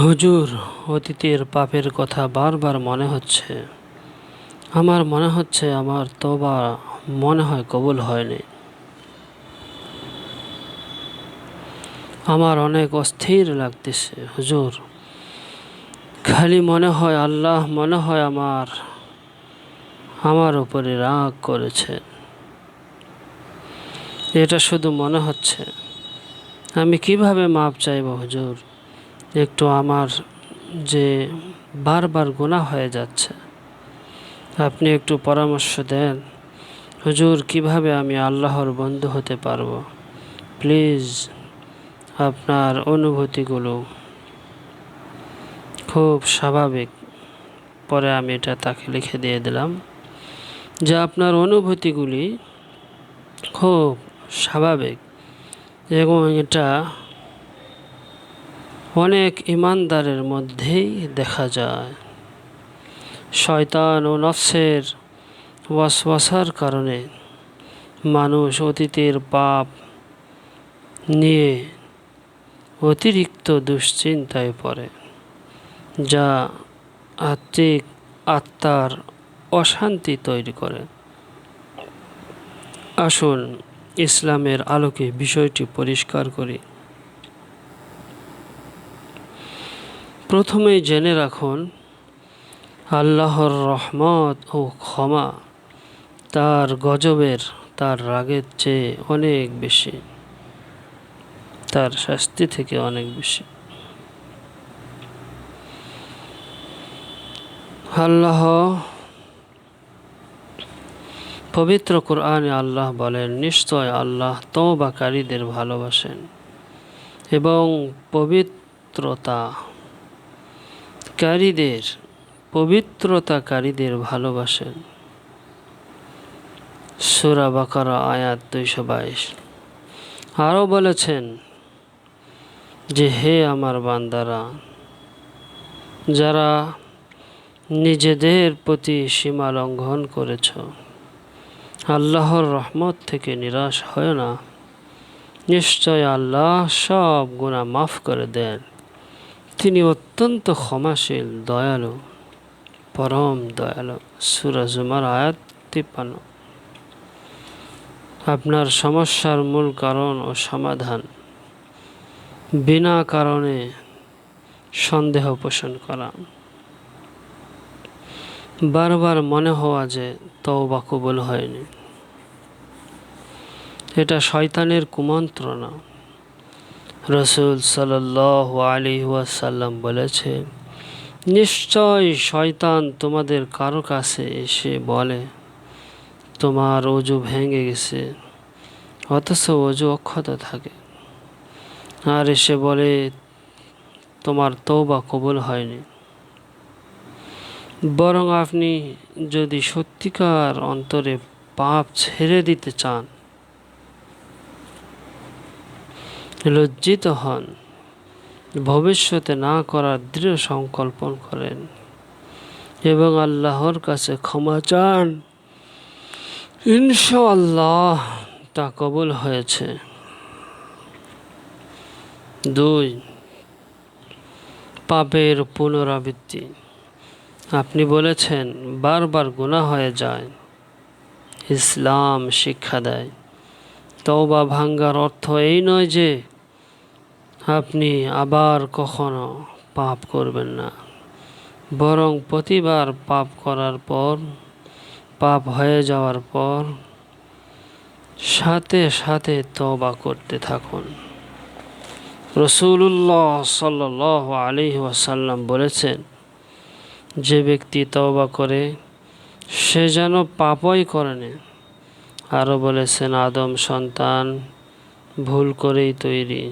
হুজুর, অতীতের পাপের কথা বারবার মনে হচ্ছে। আমার মনে হচ্ছে আমার তওবা মনে হয় কবুল হয়নি। আমার অনেক অস্থির লাগতেছে হুজুর। খালি মনে হয় আল্লাহ মনে হয় আমার উপরে রাগ করেছে। এটা শুধু মনে হচ্ছে। আমি কিভাবে মাপ চাইব হুজুর? একটু আমার যে বারবার গুনাহ হয়ে যাচ্ছে, আপনি একটু পরামর্শ দেন হুজুর, কিভাবে আমি আল্লাহর বন্ধু হতে পারবো? প্লিজ আপনার অনুভূতিগুলো খুব স্বাভাবিক। পরে আমি এটা তাকে লিখে দিয়ে দিলাম যে আপনার অনুভূতিগুলি খুব স্বাভাবিক এবং এটা অনেক ইমানদারের মধ্যেই দেখা যায়। শয়তান ও নফসের ওয়াসওয়াসার কারণে মানুষ অতীতের পাপ নিয়ে অতিরিক্ত দুশ্চিন্তায় পড়ে, যা আত্মার অশান্তি তৈরি করে। আসুন ইসলামের আলোকে বিষয়টি পরিষ্কার করি। প্রথমেই জেনে রাখুন, আল্লাহর রহমত ও ক্ষমা তার গজবের, তার রাগের চেয়ে অনেক বেশি, তার শাস্তি থেকে অনেক বেশি। আল্লাহ পবিত্র কোরআনে আল্লাহ বলেন, নিশ্চয় আল্লাহ তওবাকারীদের ভালোবাসেন এবং পবিত্রতাকারীদের ভালোবাসেন। সূরা বাকারা আয়াত 222। আরও বলেছেন যে, হে আমার বান্দারা, যারা নিজেদের প্রতি সীমা লঙ্ঘন করেছ, আল্লাহর রহমত থেকে নিরাশ হয় না। নিশ্চয় আল্লাহ সব গুনাহ মাফ করে দেন। তিনি অত্যন্ত ক্ষমাশীল, দয়ালু, পরম দয়ালু। সূরা জুমার আয়াত 53। আপনার সমস্যার মূল কারণ ও সমাধান বিনা কারণে সন্দেহ পোষণ করা, বারবার মনে হওয়া যে তওবা কবুল হয়নি, এটা শয়তানের কুমন্ত্রণা। রাসূল সাল্লাল্লাহু আলাইহি ওয়াসাল্লাম বলেছে, নিশ্চয় শয়তান তোমাদের কারো কাছে এসে বলে, তোমার ওযু ভেঙে গেছে, অথচ ওযু অক্ষত থাকে, আর এসে বলে তোমার তওবা কবুল হয়নি। বরং আপনি যদি সত্যিকার অন্তরে পাপ ছেড়ে দিতে চান, লজ্জিত হন, ভবিষ্যতে না করার দৃঢ় সংকল্প করেন এবং আল্লাহর কাছে ক্ষমা চান, ইনশাআল্লাহ তা কবুল হয়েছে। 2. পাপের পুনরাবৃত্তি। আপনি বলেছেন বারবার গুনাহ হয়ে যায়। ইসলাম শিক্ষা দেয়, তওবা ভাঙ্গার অর্থ এই নয় যে আপনি আবার কখনো পাপ করবেন না, বরং প্রতিবার পাপ করার পর, পাপ হয়ে যাওয়ার পর সাথে সাথে তওবা করতে থাকুন। রাসূলুল্লাহ সাল্লাল্লাহু আলাইহি ওয়াসাল্লাম বলেছেন, যে ব্যক্তি তওবা করে সে যেন পাপই করেনি। আরও বলেছেন, আদম সন্তান ভুল করেই তৈরি।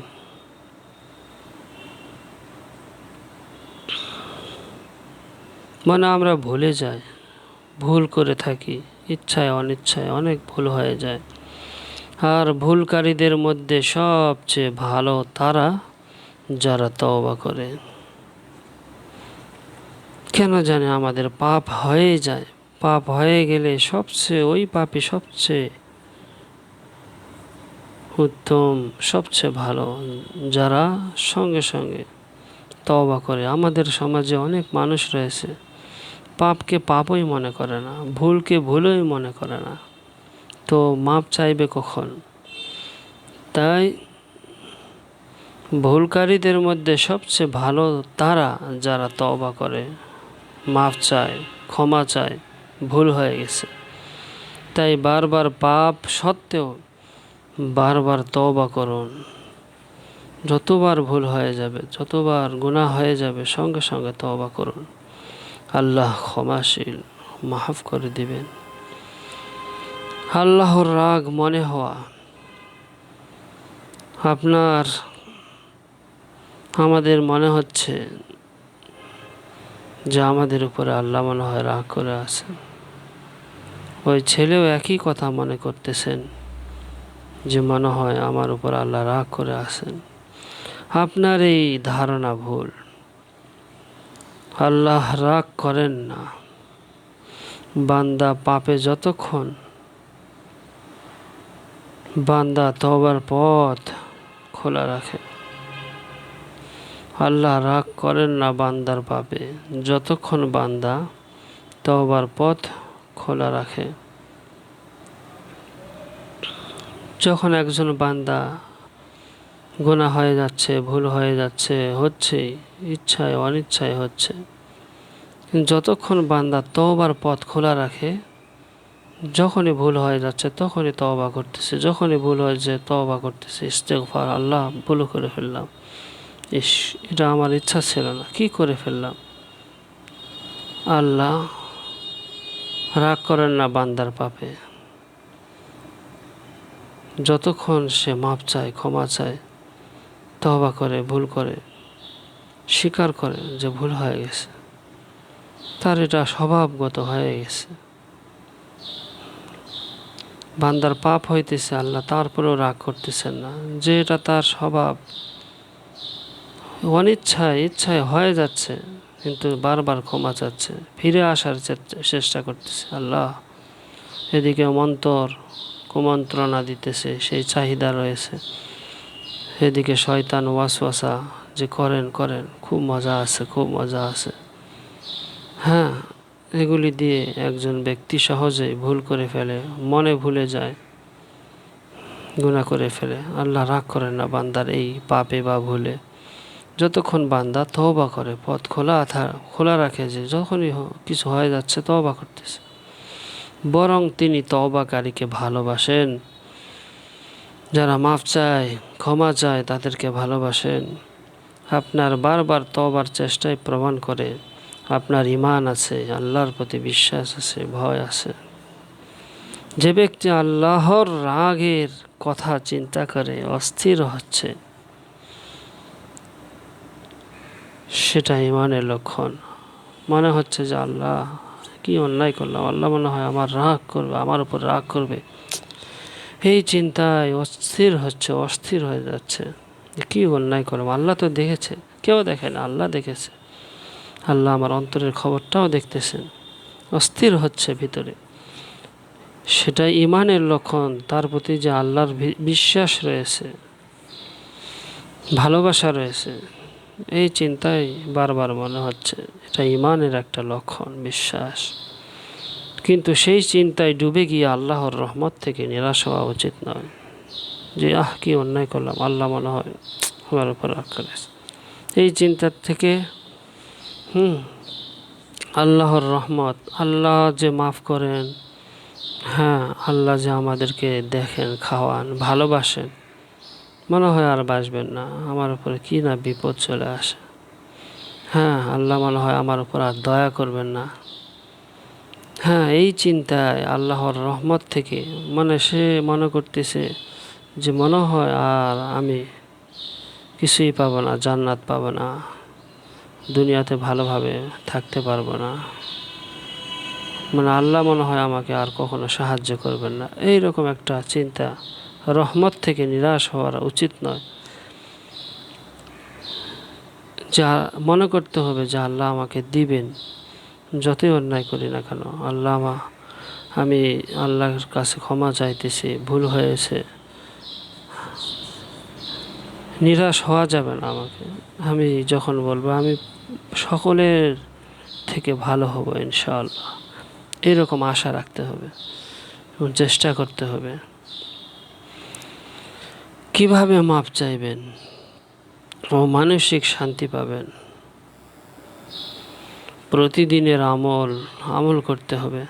মানে আমরা ভুলে যাই, ভুল করে থাকি, ইচ্ছায় অনিচ্ছায় অনেক ভুল হয়ে যায়। আর ভুলকারীদের মধ্যে সবচেয়ে ভালো তারা যারা তওবা করে। কেন জানে আমাদের পাপ হয়ে যায়। পাপ হয়ে গেলে ওই পাপই সবচেয়ে উত্তম, সবচেয়ে ভালো, যারা সঙ্গে সঙ্গে তওবা করে। আমাদের সমাজে অনেক মানুষ রয়েছে পাপকে পাপই মনে করে না, ভুলকে ভুলই মনে করে না, তো মাপ চাইবে কখন? তাই ভুলকারীদের মধ্যে সবচেয়ে ভালো তারা যারা তওবা করে, মাপ চায়, ক্ষমা চায়, ভুল হয়ে গেছে। তাই বারবার পাপ সত্ত্বেও বারবার তওবা করুন। যতবার ভুল হয়ে যাবে, যতবার গুনাহ হয়ে যাবে, সঙ্গে সঙ্গে তওবা করুন। আল্লাহ ক্ষমাশীল, মাফ করে দিবেন। আল্লাহর রাগ মনে হওয়া, আমাদের মনে হচ্ছে যে আমাদের উপরে আল্লাহ মনে হয় রাগ করে আছেন। ওই ছেলেও একই কথা মনে করতেছেন যে মনে হয় আমার উপর আল্লাহ রাগ করে আছেন। আপনার এই ধারণা ভুল। আল্লাহ রাগ করেন না। বান্দা পাপে যতক্ষণ বান্দা তওবার পথ খোলা রাখে, আল্লাহ রাগ করেন না বান্দার পাপে যতক্ষণ বান্দা তওবার পথ খোলা রাখে। যখন একজন বান্দা গুনাহ হয়ে যাচ্ছে, ভুল হয়ে যাচ্ছে, হচ্ছেই, ইচ্ছায় অনিচ্ছায় হচ্ছে, কিন্তু যতক্ষণ বান্দা তওবার পথ খোলা রাখে, যখনই ভুল হয়ে যাচ্ছে তখনই তওবা করতেছে, যখনই ভুল হয়েছে তওবা করতেছে, ইস্তেগফার, আল্লাহ ভুল করে ফেললাম, এটা আমার ইচ্ছা ছিল না, কি করে ফেললাম। আল্লাহ রাগ করেন না বান্দার পাপে যতক্ষণ সে মাপ চায়, ক্ষমা চায়, তওবা করে, ভুল করে, স্বীকার করে যে ভুল হয়ে গেছে, তার এটা স্বভাবগত হয়ে গেছে। বান্দার পাপ হইতেছে, আল্লাহ তারপরেও রাগ করতেছেন না, যে এটা তার স্বভাব, অনিচ্ছায় ইচ্ছায় হয়ে যাচ্ছে, কিন্তু বারবার ক্ষমা চাচ্ছে, ফিরে আসার চেষ্টা করতেছে। আল্লাহ এদিকে কুমন্ত্রণা দিতেছে, সেই চাহিদা রয়েছে, এদিকে শয়তান ওয়াসওয়াসা যে করেন, খুব মজা আছে, খুব মজা আছে। হ্যাঁ, এগুলি দিয়ে একজন ব্যক্তি সহজেই ভুল করে ফেলে, মনে ভুলে যায়, গুনাহ করে ফেলে। আল্লাহ রাগ করেন না বান্দার এই পাপে বা ভুলে যতক্ষণ বান্দা তওবা করে, পথ খোলা রাখে, যে যখনই কিছু হয়ে যাচ্ছে তওবা করতেছে। বরং তিনি তওবাকারীকে ভালোবাসেন, যারা মাফ চায়, ক্ষমা চায়, তাদেরকে ভালোবাসেন। আপনার বারবার তওবার চেষ্টায় প্রমাণ করে আপনার ঈমান আছে, আল্লাহর প্রতি বিশ্বাস আছে, ভয় আছে। যে ব্যক্তি আল্লাহর রাগের কথা চিন্তা করে অস্থির হচ্ছে, সেটা ঈমানের লক্ষণ। মনে হচ্ছে যে আল্লাহ কি অন্যায় করলাম, আল্লাহ মনে হয় আমার উপর রাগ করবে, এই চিন্তায় অস্থির হয়ে যাচ্ছে। কি অন্যায় করলাম, আল্লাহ তো দেখেছে, কেউ দেখে না, আল্লাহ দেখেছে, আল্লাহ আমার অন্তরের খবরটাও দেখতেছেন, অস্থির হচ্ছে ভিতরে। সেটা ঈমানের লক্ষণ, তার প্রতি যে আল্লাহর বিশ্বাস রয়েছে, ভালোবাসা রয়েছে, এই চিন্তায় বারবার মনে হচ্ছে, এটা ঈমানের একটা লক্ষণ, বিশ্বাস। কিন্তু সেই চিন্তায় ডুবে গিয়ে আল্লাহর রহমত থেকে নিরাশ হওয়া উচিত নয়, যে কি অন্যায় করলাম, আল্লাহ মনে হয় আমার উপর রাগ করেছে। এই চিন্তার থেকে আল্লাহর রহমত, আল্লাহ যে মাফ করেন, হ্যাঁ আল্লাহ যে আমাদেরকে দেখেন, খাওয়ান, ভালোবাসেন, মনে হয় আর বাসবেন না, আমার উপরে কি না বিপদ চলে আসে। হ্যাঁ, আল্লাহ মনে হয় আমার উপর আর দয়া করবেন না। হ্যাঁ, এই চিন্তায় আল্লাহর রহমত থেকে সে মনে করতেছে যে মনে হয় আর আমি কিছুই পাবো না, জান্নাত পাবো না, দুনিয়াতে ভালোভাবে থাকতে পারবো না, আল্লাহ মনে হয় আমাকে আর কখনো সাহায্য করবেন না। এইরকম একটা চিন্তা, রহমত থেকে নিরাশ হওয়ার উচিত নয়। যা মনে করতে হবে যে আল্লাহ আমাকে দিবেন, যতই অন্যায় করি না কেন, আমি আল্লাহর কাছে ক্ষমা চাইতেছি, ভুল হয়েছে, নিরাশ হওয়া যাবে না আমাকে। আমি যখন বলবো আমি সকলের থেকে ভালো হব ইনশাআল্লাহ, এরকম আশা রাখতে হবে এবং চেষ্টা করতে হবে। কিভাবে মাপ চাইবেন ও মানসিক শান্তি পাবেন? প্রতিদিনের আমল করতে হবে।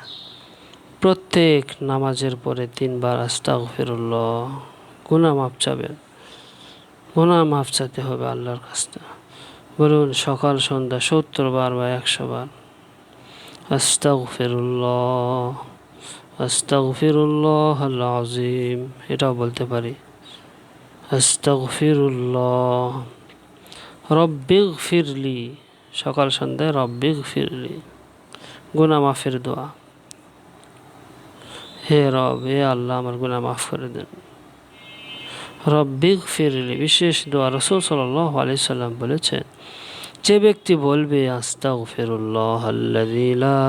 প্রত্যেক নামাজের পরে 3 বার আস্তাগফিরুল্লাহ, গুনাহ মাপ চাবেন। গুনাহ মাপ চাইতে হবে আল্লাহর কাছে। বলুন সকাল সন্ধ্যা 70 বার বা 100 বার আস্তাগফিরুল্লাহ, আস্তাগফিরুল্লাহাল আযীম, এটাও বলতে পারি। আস্তাগফিরুল্লাহ, রব্বিগফিরলি, সকাল সন্ধ্যায় রব্বিগফিরলি, গুনাহ মাফের দোয়া। হে রব, হে আল্লাহ আমার গুনাহ মাফ করে দেন। রব্বিগফিরলি বিশেষ দোয়া। রাসূল সাল্লাল্লাহু আলাইহি সাল্লাম বলেছেন, যে ব্যক্তি বলবে আস্তাগফিরুল্লাহাল্লাযী লা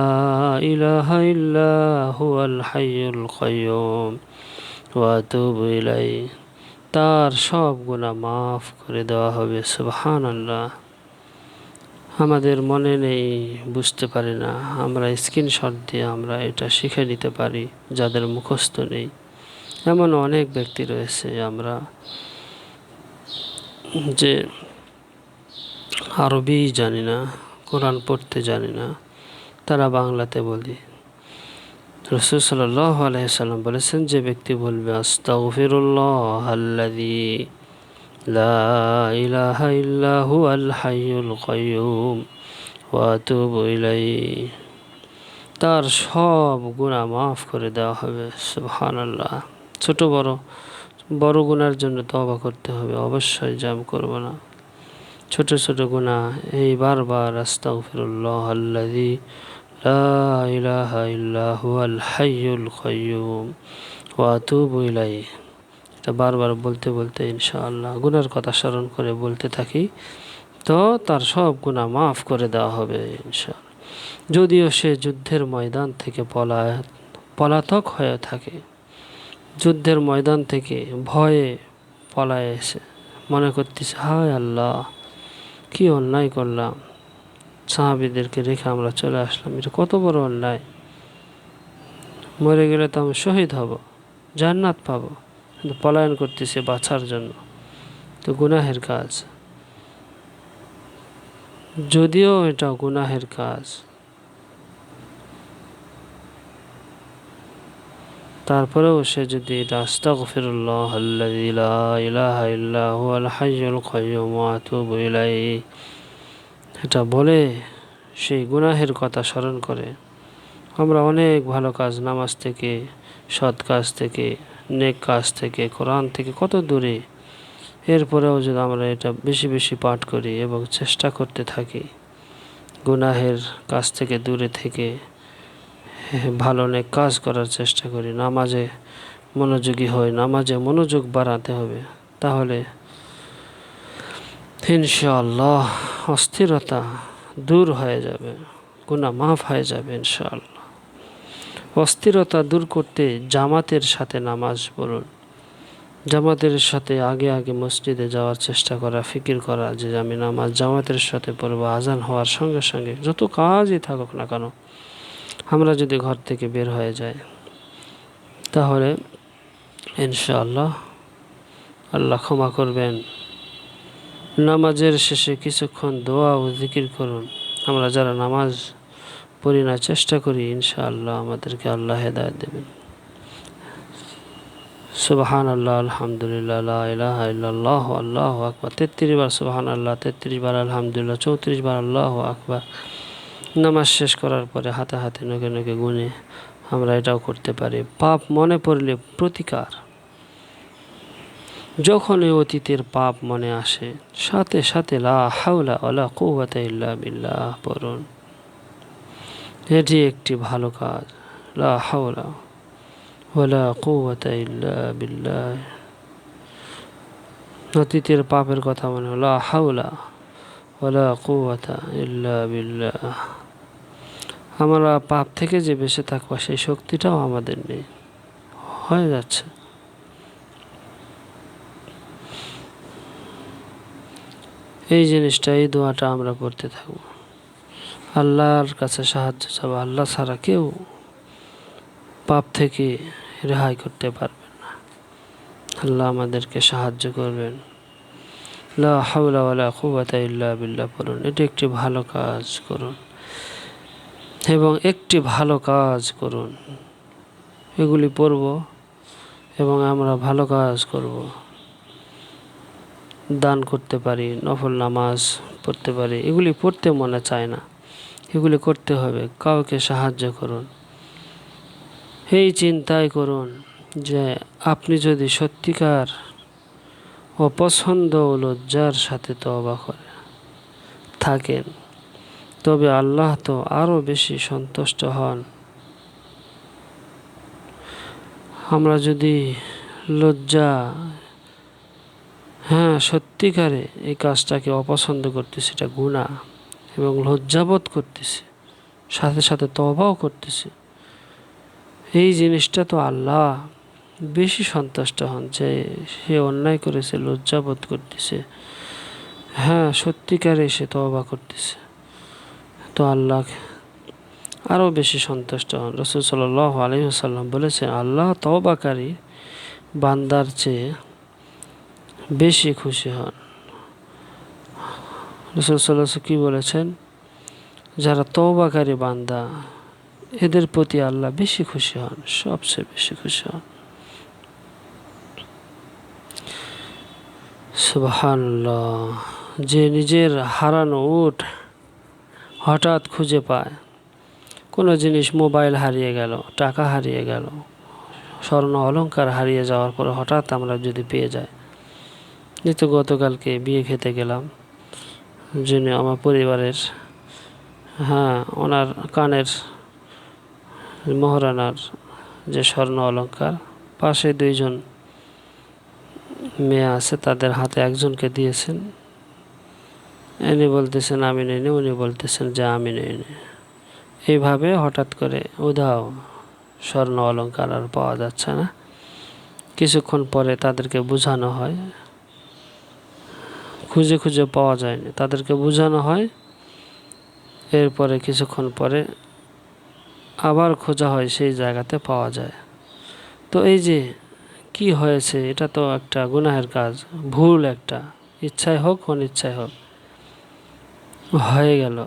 ইলাহা ইল্লা হুয়াল হাইয়ুল কাইয়্যুম ওয়া আতুবু ইলাইহি, তার সব গুনাহ মাফ করে দেওয়া হবে। সুবহানাল্লাহ। আমাদের মনে নেই, বুঝতে পারি না, আমরা স্ক্রিনশট দিয়ে আমরা এটা শিখে নিতে পারি যাদের মুখস্থ নেই। এমন অনেক ব্যক্তি রয়েছে আমরা যে আরবি জানি না, কোরআন পড়তে জানি না, তারা বাংলাতে বলি। রাসূল সাল্লাল্লাহু আলাইহি সাল্লাম বলেছেন, যে ব্যক্তি বলবে আস্তাগফিরুল্লাহাল্লাযী লা ইলাহা ইল্লা হুয়াল হাইয়ুল কাইয়্যুম ওয়া আতুবু ইলাইহি, তার সব গুনাহ মাফ করে দেওয়া হবে। সুবহানাল্লাহ। ছোট বড় বড় গুনার জন্য তওবা করতে হবে, অবশ্যই জাম করব না। ছোট ছোট গুনাহ এই বারবার আস্তাগফিরুল্লাহাল্লাযী লা ইলাহা ইল্লা হুয়াল হাইয়ুল কাইয়্যুম ওয়া আতুবু ইলাইহি, এটা বারবার বলতে বলতে ইনশাআল্লাহ গুনার কথা স্মরণ করে বলতে থাকি, তো তার সব গুনাহ মাফ করে দেওয়া হবে ইনশাআল্লাহ। যদিও সে যুদ্ধের ময়দান থেকে পলাতক হয়ে থাকে, যুদ্ধের ময়দান থেকে ভয়ে পলায় এসে মনে করতেছে, হায় আল্লাহ কি অন্যায় করলাম, সাহাবীদেরকে রেখে আমরা চলে আসলাম, এটা কত বড় অন্যায়, মরে গেলে তো আমি শহীদ হব, জান্নাত পাবো, কিন্তু পলায়ন করতেছে বাঁচার জন্য, তো গুনাহের কাজ। যদিও এটা গুনাহের কাজ, তারপরেও সে যদি এটা আস্তাগফিরুল্লাহাল্লাযী লা ইলাহা ইল্লা হুয়াল হাইয়ুল কাইয়্যুম ওয়া আতুবু ইলাইহি, এটা বলে সেই গুনাহের কথা স্মরণ করে, আমরা অনেক ভালো কাজ, নামাজ থেকে, সৎ কাজ থেকে, নেক কাজ থেকে, কোরআন থেকে কত দূরে, এরপরেও যদি আমরা এটা বেশি বেশি পাঠ করি এবং চেষ্টা করতে থাকি গুনাহের কাজ থেকে দূরে থেকে ভালো নেক কাজ করার চেষ্টা করি, নামাজে মনোযোগী হই, নামাজে মনোযোগ বাড়াতে হবে, তাহলে ইনশাআল্লাহ অস্থিরতা দূর হয়ে যাবে, গুনাহ মাফ হয়ে যাবে ইনশাআল্লাহ। অস্থিরতা দূর করতে জামাতের সাথে নামাজ পড়ুন। জামাতের সাথে আগে আগে মসজিদে যাওয়ার চেষ্টা করা, ফিকির করা যে আমি নামাজ জামাতের সাথে পড়ব, আজান হওয়ার সঙ্গে সঙ্গে, যত কাজই থাকুক না কেন, আমরা যদি ঘর থেকে বের হয়ে যাই তাহলে ইনশাআল্লাহ আল্লাহ ক্ষমা করবেন। নামাজের শেষে কিছুক্ষণ দোয়া ও জিকির করুন। আমরা যারা নামাজ পড়ি না, চেষ্টা করি, ইনশাআল্লাহ আমাদেরকে আল্লাহ হেদায়েত দেবেন। সুবহানাল্লাহ, আলহামদুলিল্লাহ, লা ইলাহা ইল্লাল্লাহ, আল্লাহু আকবার, 33 বার সুবহানাল্লাহ, 33 বার আলহামদুলিল্লাহ, 34 বার আল্লাহু আকবার। নামাজ শেষ করার পরে হাতে হাতে নখে নখে গুনে আমরা এটাও করতে পারি। পাপ মনে পড়লে প্রতিকার, যখনই অতীতের পাপ মনে আসে সাথে সাথে লা হাওলা ওয়ালা কুওয়াতা ইল্লা বিল্লাহ পড়ুন, এটি একটি ভালো কাজ। লা হাওলা ওয়ালা কুওয়াতা ইল্লা বিল্লাহ, অতীতের পাপের কথা মনে হলো, লা হাওলা ওয়ালা কুওয়াতা ইল্লা বিল্লাহ। আমরা পাপ থেকে যে বেঁচে থাকবো সেই শক্তিটাও আমাদের নেই, হয়ে যাচ্ছে। এই জিনিসটা, এই দোয়াটা আমরা পড়তে থাকবো। আল্লাহর কাছে সাহায্য চাবো। আল্লাহ ছাড়া কেউ পাপ থেকে রেহাই করতে পারবেন না। আল্লাহ আমাদেরকে সাহায্য করবেন। লা হাওলা ওয়ালা কুওয়াতা ইল্লা বিল্লাহ পড়ুন। এটি একটি ভালো কাজ করুন এবং একটি ভালো কাজ করুন। এগুলি পড়ব এবং আমরা ভালো কাজ করব। দান করতে পারি, নফল নামাজ পড়তে পারি। এগুলি পড়তে মনে চায় না, এগুলি করতে হবে। কাউকে সাহায্য করুন। এই চিন্তাই করুন যে আপনি যদি সত্যিকার অপছন্দ ও লজ্জার সাথে তওবা করে থাকেন, তবে আল্লাহ তো আরও বেশি সন্তুষ্ট হন। আমরা যদি লজ্জা, সত্যিকারে এই কাজটাকে অপছন্দ করতেছি, এটা গুনাহ, এবং লজ্জাবোধ করতেছি, সাথে সাথে তওবাও করতেছি, এই জিনিসটা তো আল্লাহ বেশি সন্তুষ্ট হন। যে সে অন্যায় করেছে, লজ্জাবোধ করতেছে, সত্যিকারে সে তওবা করতেছে, তো আল্লাহ আরও বেশি সন্তুষ্ট হন। রাসূল সাল্লাল্লাহু আলাইহি ওয়াসাল্লাম বলেছেন, আল্লাহ তওবাকারী বান্দার চেয়ে বেশি খুশি হন। রাসূল সাল্লাল্লাহু কি বলেছেন? যারা তওবাকারী বান্দা, এদের প্রতি আল্লাহ বেশি খুশি হন, সবচেয়ে বেশি খুশি হন। সুবহানাল্লাহ। যে নিজের হারানো উট হঠাৎ খুঁজে পায়, কোনো জিনিস, মোবাইল হারিয়ে গেল, টাকা হারিয়ে গেল, স্বর্ণ অলংকার হারিয়ে যাওয়ার পরে হঠাৎ আমরা যদি পেয়ে যাই। এই তো গতকালকে বিয়ে খেতে গেলাম, যিনি আমার পরিবারের, ওনার কানের মহারানার যে স্বর্ণ অলংকার, পাশে দুইজন মেয়ে আছে, তাদের হাতে একজনকে দিয়েছেন। ইনি বলতেছেন আমি নেইনি, উনি বলতেছেন যে আমি নেইনি। এইভাবে হঠাৎ করে উধাও স্বর্ণ অলংকার আর পাওয়া যাচ্ছে না। কিছুক্ষণ পরে তাদেরকে বোঝানো হয়, খুঁজে খুঁজে পাওয়া যায়নি, তাদেরকে বোঝানো হয়। এরপরে কিছুক্ষণ পরে আবার খোঁজা হয়, সেই জায়গাতে পাওয়া যায়। তো এই যে কি হয়েছে, এটা তো একটা গুনাহের কাজ, ভুল একটা, ইচ্ছায় হোক অনিচ্ছায় হোক হয়ে গেল।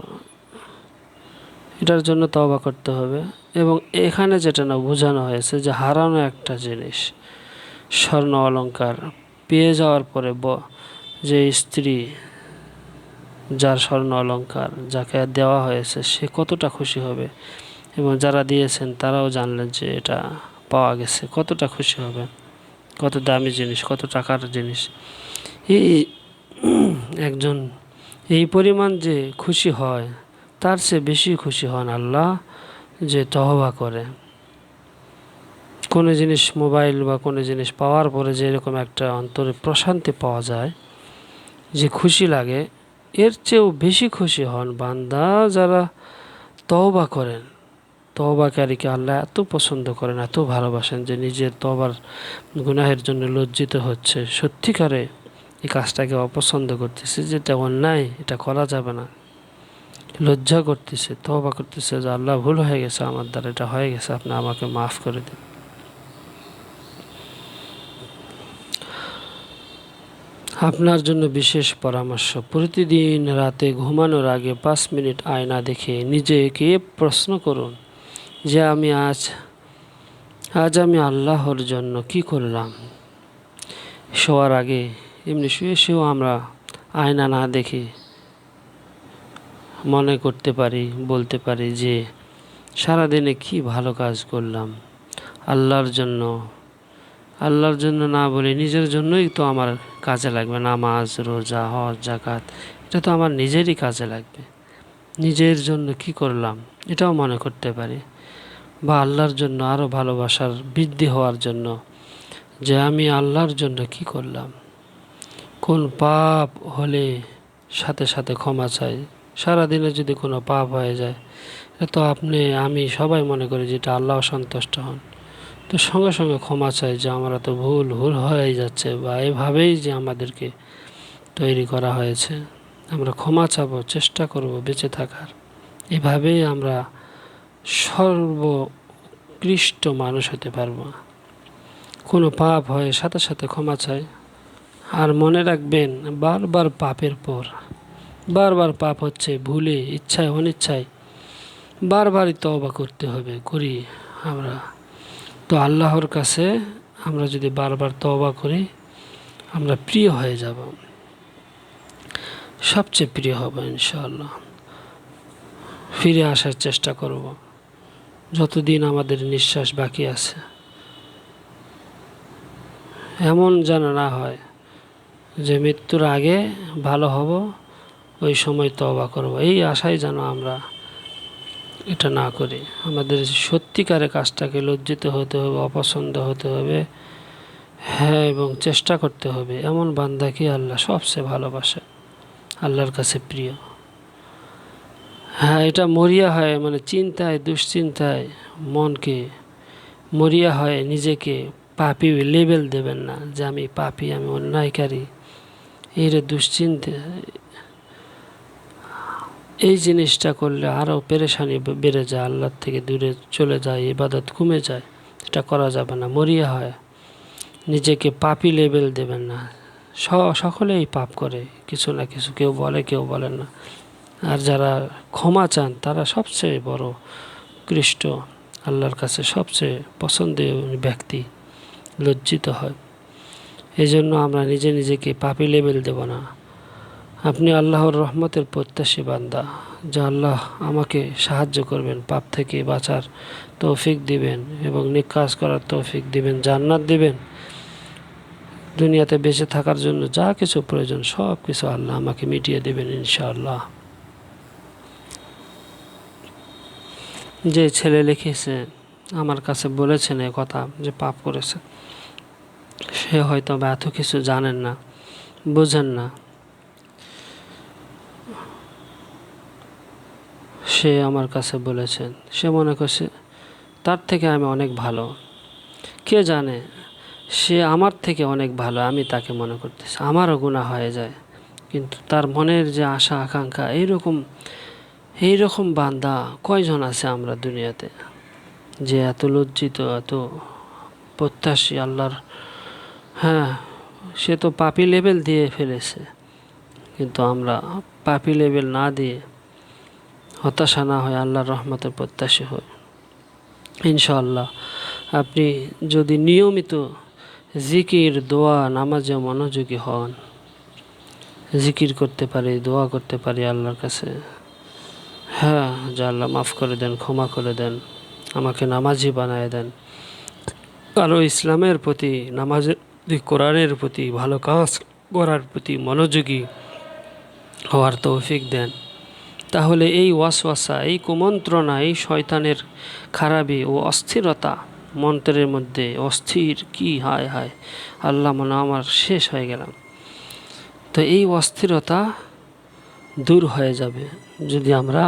এটার জন্য তওবা করতে হবে। এবং এখানে যেটা না বোঝানো হয়েছে যে হারানো একটা জিনিস, স্বর্ণ অলংকার পেয়ে যাওয়ার পরে যে স্ত্রী, যার স্বর্ণ অলংকার যাকে দেওয়া হয়েছে, সে কতটা খুশি হবে, এবং যারা দিয়েছেন তারাও জানলেন যে এটা পাওয়া গেছে, কতটা খুশি হবে। কত দামি জিনিস, কত টাকার জিনিস। এই একজন এই পরিমাণ যে খুশি হয়, তার চেয়ে বেশি খুশি হন আল্লাহ যে তওবা করে। কোনো জিনিস, মোবাইল বা কোনো জিনিস পাওয়ার পরে যে এরকম একটা অন্তরে প্রশান্তি পাওয়া যায়, যে খুশি লাগে, এর চেয়েও বেশি খুশি হন বান্দা যারা তওবা করেন। তওবাকারীকে আল্লাহ এত পছন্দ করেন, এত ভালোবাসেন, যে নিজের তওবার গুনাহের জন্য লজ্জিত হচ্ছে, সত্যিকারে এই কাজটাকে অপছন্দ করতেছে, যেটা অন্যায়, এটা করা যাবে না, লজ্জা করতেছে, তওবা করতেছে যে আল্লাহ ভুল হয়ে গেছে, আমার দ্বারা এটা হয়ে গেছে, আপনি আমাকে মাফ করে দিন। আপনার জন্য বিশেষ পরামর্শ, প্রতিদিন রাতে ঘুমানোর আগে 5 মিনিট আয়না দেখে নিজেকে প্রশ্ন করুন যে আজ আমি আল্লাহর জন্য কি করলাম। শোয়ার আগে এমনি শুয়ে শুয়েও আমরা আয়না না দেখে মনে করতে পারি, বলতে পারি যে সারাদিনে কি ভালো কাজ করলাম আল্লাহর জন্য। আল্লাহর জন্য না বলে নিজের জন্যই তো আমার কাজে লাগবে, নামাজ, রোজা, হজ, যাকাত, এটা তো আমার নিজেরই কাজে লাগবে। নিজের জন্য কি করলাম এটাও মনে করতে পারি, বা আল্লাহর জন্য আরও ভালোবাসার বৃদ্ধি হওয়ার জন্য যে আমি আল্লাহর জন্য কি করলাম। কোন পাপ হলে সাথে সাথে ক্ষমা চাই। সারাদিনে যদি কোনো পাপ হয়ে যায়, এটা তো আমি সবাই মনে করি যে এটা আল্লাহ সন্তুষ্ট হন, তো সঙ্গে সঙ্গে ক্ষমা চাই যে আমরা তো ভুল হয়ে যাচ্ছে, বা এভাবেই যে আমাদেরকে তৈরি করা হয়েছে। আমরা ক্ষমা চাবো, চেষ্টা করব বেঁচে থাকার। এভাবেই আমরা সর্বোৎকৃষ্ট মানুষ হতে পারবো। কোনো পাপ হয় সাথে সাথে ক্ষমা চাই। আর মনে রাখবেন, বারবার পাপের পর বারবার পাপ হচ্ছে, ভুলে ইচ্ছায় অনিচ্ছায় বারবারই তওবা করতে হবে, করি আমরা। তো আল্লাহর কাছে আমরা যদি বারবার তওবা করি, আমরা প্রিয় হয়ে যাব, সবচেয়ে প্রিয় হব ইনশাআল্লাহ। ফিরে আসার চেষ্টা করব যতদিন আমাদের নিঃশ্বাস বাকি আছে। এমন যেন না হয় যে মৃত্যুর আগে ভালো হব, ওই সময় তওবা করব, এই আশায় যেন আমরা এটা না করি। আমাদের সত্যিকারে কাজটাকে লজ্জিত হতে হবে, অপছন্দ হতে হবে, হ্যাঁ, এবং চেষ্টা করতে হবে। এমন বান্দাকে আল্লাহ সবচেয়ে ভালোবাসে, আল্লাহর কাছে প্রিয়। হ্যাঁ, এটা মরিয়া হয়, মানে চিন্তায় দুশ্চিন্তায় মনকে মরিয়া হয়। নিজেকে পাপী লেবেল দেবেন না যে আমি পাপী, আমি অন্যায়কারী, এর দুশ্চিন্তা, এই জিনিসটা করলে আরও পেরেশানি বেড়ে যায়, আল্লাহর থেকে দূরে চলে যায়, ইবাদত কমে যায়। এটা করা যাবে না, মরিয়া হয়। নিজেকে পাপী লেবেল দেবেন না। সকলেই পাপ করে, কিছু না কিছু, কেউ বলে কেউ বলে না। আর যারা ক্ষমা চান তারা সবচেয়ে বড় কৃষ্ট, আল্লাহর কাছে সবচেয়ে পছন্দের ব্যক্তি, লজ্জিত হয়। এই জন্য আমরা নিজেকে পাপী লেবেল দেব না। আপনি আল্লাহর রহমতের প্রত্যাশী বান্দা, যা আল্লাহ আমাকে সাহায্য করবেন, পাপ থেকে বাঁচার তৌফিক দিবেন এবং নেক কাজ করার তৌফিক দিবেন, জান্নাত দিবেন। দুনিয়াতে বেঁচে থাকার জন্য যা কিছু প্রয়োজন সব কিছু আল্লাহ আমাকে মিটিয়ে দেবেন ইনশাআল্লাহ। যে ছেলে লিখেছে আমার কাছে বলেছেন এ কথা যে পাপ করেছে, সে হয়তো বা এত কিছু জানেন না, বোঝেন না। সে আমার কাছে বলেছেন, সে মনে করছে তার থেকে আমি অনেক ভালো। কে জানে, সে আমার থেকে অনেক ভালো, আমি তাকে মনে করতেছি। আমারও গুনাহ হয়ে যায়, কিন্তু তার মনের যে আশা আকাঙ্ক্ষা, এইরকম বান্দা কয়জন আছে আমরা দুনিয়াতে, যে এত লজ্জিত, এত প্রত্যাশী আল্লাহর। হ্যাঁ, সে তো পাপী লেভেল দিয়ে ফেলেছে, কিন্তু আমরা পাপী লেভেল না দিয়ে হতাশা না হয় আল্লাহর রহমতের প্রত্যাশী হই ইনশাআল্লাহ। আপনি যদি নিয়মিত জিকির, দোয়া, নামাজে মনোযোগী হন, জিকির করতে পারি, দোয়া করতে পারি আল্লাহর কাছে, হ্যাঁ, যে আল্লাহ মাফ করে দেন, ক্ষমা করে দেন, আমাকে নামাজি বানায় দেন, আরও ইসলামের প্রতি, নামাজের কোরআনের প্রতি, ভালো কাজ করার প্রতি মনোযোগী হওয়ার তৌফিক দেন, তাহলে এই ওয়াসওয়াসা, এই কুমন্ত্রণা, এই শয়তানের খারাপি ও অস্থিরতা, মন্ত্রের মধ্যে অস্থির, কি হায় হায় আল্লাহ, মনে আমার শেষ হয়ে গেলাম, তো এই অস্থিরতা দূর হয়ে যাবে যদি আমরা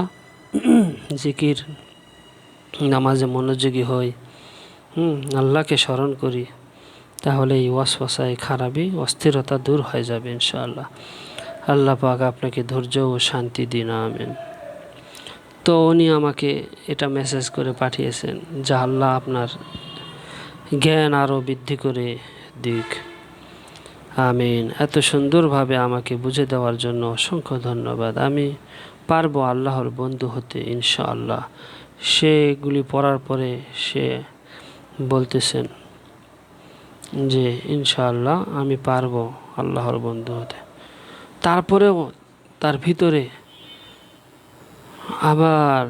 জিকির, নামাজে মনোযোগী হই, আল্লাহকে স্মরণ করি, তাহলে এই ওয়াসওয়াসা, এই খারাপি, অস্থিরতা দূর হয়ে যাবে ইনশাআল্লাহ। আল্লাহ পাক আপনাকে ধৈর্য ও শান্তি দিন, আমিন। তো উনি আমাকে এটা মেসেজ করে পাঠিয়েছেন যে আল্লাহ আপনার জ্ঞান আরও বৃদ্ধি করে দিক, আমিন। এত সুন্দরভাবে আমাকে বুঝে দেওয়ার জন্য অসংখ্য ধন্যবাদ। আমি পারবো আল্লাহর বন্ধু হতে ইনশাআল্লাহ। সেগুলি পড়ার পরে সে বলতেছেন যে ইনশাআল্লাহ আমি পারবো আল্লাহর বন্ধু হতে। তারপরেও তার ভিতরে আবার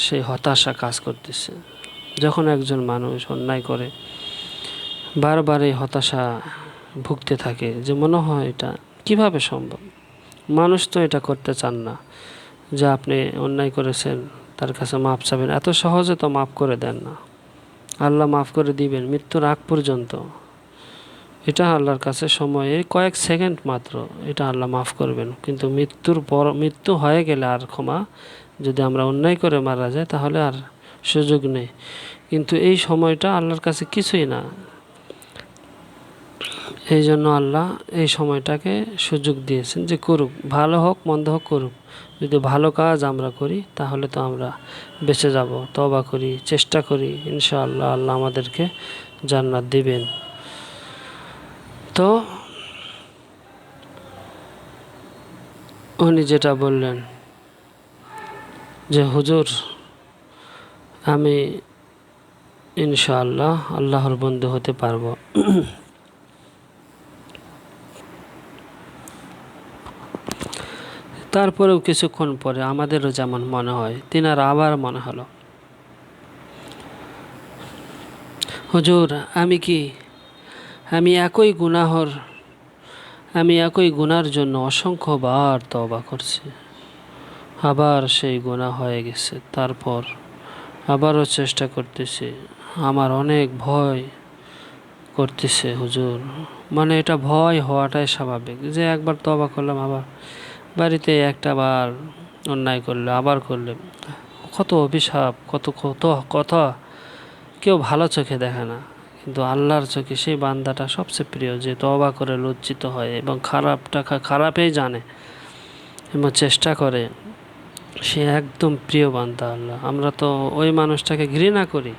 সেই হতাশা কাজ করতেছে। যখন একজন মানুষ অন্যায় করে বারবার এই হতাশা ভুগতে থাকে, যে মনে হয় এটা কিভাবে সম্ভব, মানুষ তো এটা করতে চান না, যে আপনি অন্যায় করেছেন তার কাছে মাপ চাবেন, এত সহজে তো মাফ করে দেন না। আল্লাহ মাফ করে দিবেন মৃত্যুর আগ পর্যন্ত, এটা আল্লাহর কাছে সময়ে কয়েক সেকেন্ড মাত্র, এটা আল্লাহ মাফ করবেন। কিন্তু মৃত্যু হয়ে গেলে আর ক্ষমা, যদি আমরা অন্যায় করে মারা যায় তাহলে আর সুযোগ নেই। কিন্তু এই সময়টা আল্লাহর কাছে কিছুই না, এই জন্য আল্লাহ এই সময়টাকে সুযোগ দিয়েছেন যে করুক, ভালো হোক মন্দ হোক করুক। যদি ভালো কাজ আমরা করি তাহলে তো আমরা বেঁচে যাব। তওবা করি, চেষ্টা করি, ইনশাআল্লাহ আল্লাহ আমাদেরকে জান্নাত দিবেন। তো উনি যেটা বললেন যে হুজুর আমি ইনশাআল্লাহ আল্লাহর বন্ধু হতে পারবো। তারপরেও কিছুক্ষণ পরে আমাদেরও যেমন মনে হয়, তিনার আবার মনে হলো, হুজুর আমি একই গুনার জন্য অসংখ্যবার তওবা করছি, আবার সেই গুনাহ হয়ে গেছে। তারপর আবারও চেষ্টা করতেছি, আমার অনেক ভয় করতেছে হুজুর। মানে এটা ভয় হওয়াটাই স্বাভাবিক, যে একবার তওবা করলাম, আবার বাড়িতে একটা বার অন্যায় করলে আবার করলে কত অভিশাপ, কত কত কথা কেউ ভালো চোখে দেখে না, কিন্তু আল্লাহর চোখে সেই বান্দাটা সবচেয়ে প্রিয়, যে তওবা করে লজ্জিত হয় এবং খারাপেই জানে এবং চেষ্টা করে, সে একদম প্রিয় বান্দা আল্লাহ। আমরা তো ওই মানুষটাকে ঘৃণা করি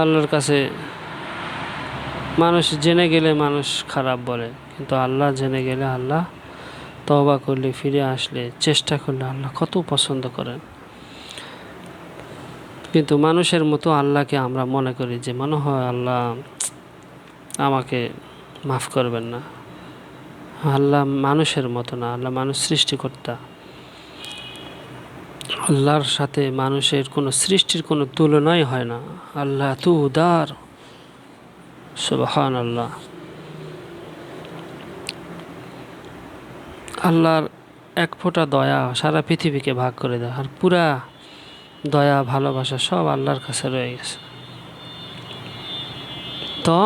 আল্লাহর কাছে। মানুষ জেনে গেলে মানুষ খারাপ বলে, কিন্তু আল্লাহ জেনে গেলে, আল্লাহ তওবা করলে, ফিরে আসলে, চেষ্টা করলে আল্লাহ কত পছন্দ করেন। কিন্তু মানুষের মতো আল্লাহকে আমরা মনে করি যে মনে হয় আল্লাহ আমাকে মাফ করবেন না। আল্লাহ মানুষের মতো না, আল্লাহ মানুষ সৃষ্টিকর্তা। আল্লাহর সাথে মানুষের কোনো সৃষ্টির কোনো তুলনাই হয় না। আল্লাহ এত উদার, সুবহানাল্লাহ। আল্লাহর এক ফোঁটা দয়া সারা পৃথিবীকে ভাগ করে দেয়, আর পুরা দয়া ভালোবাসা সব আল্লাহর কাছে রয়ে গেছে। তো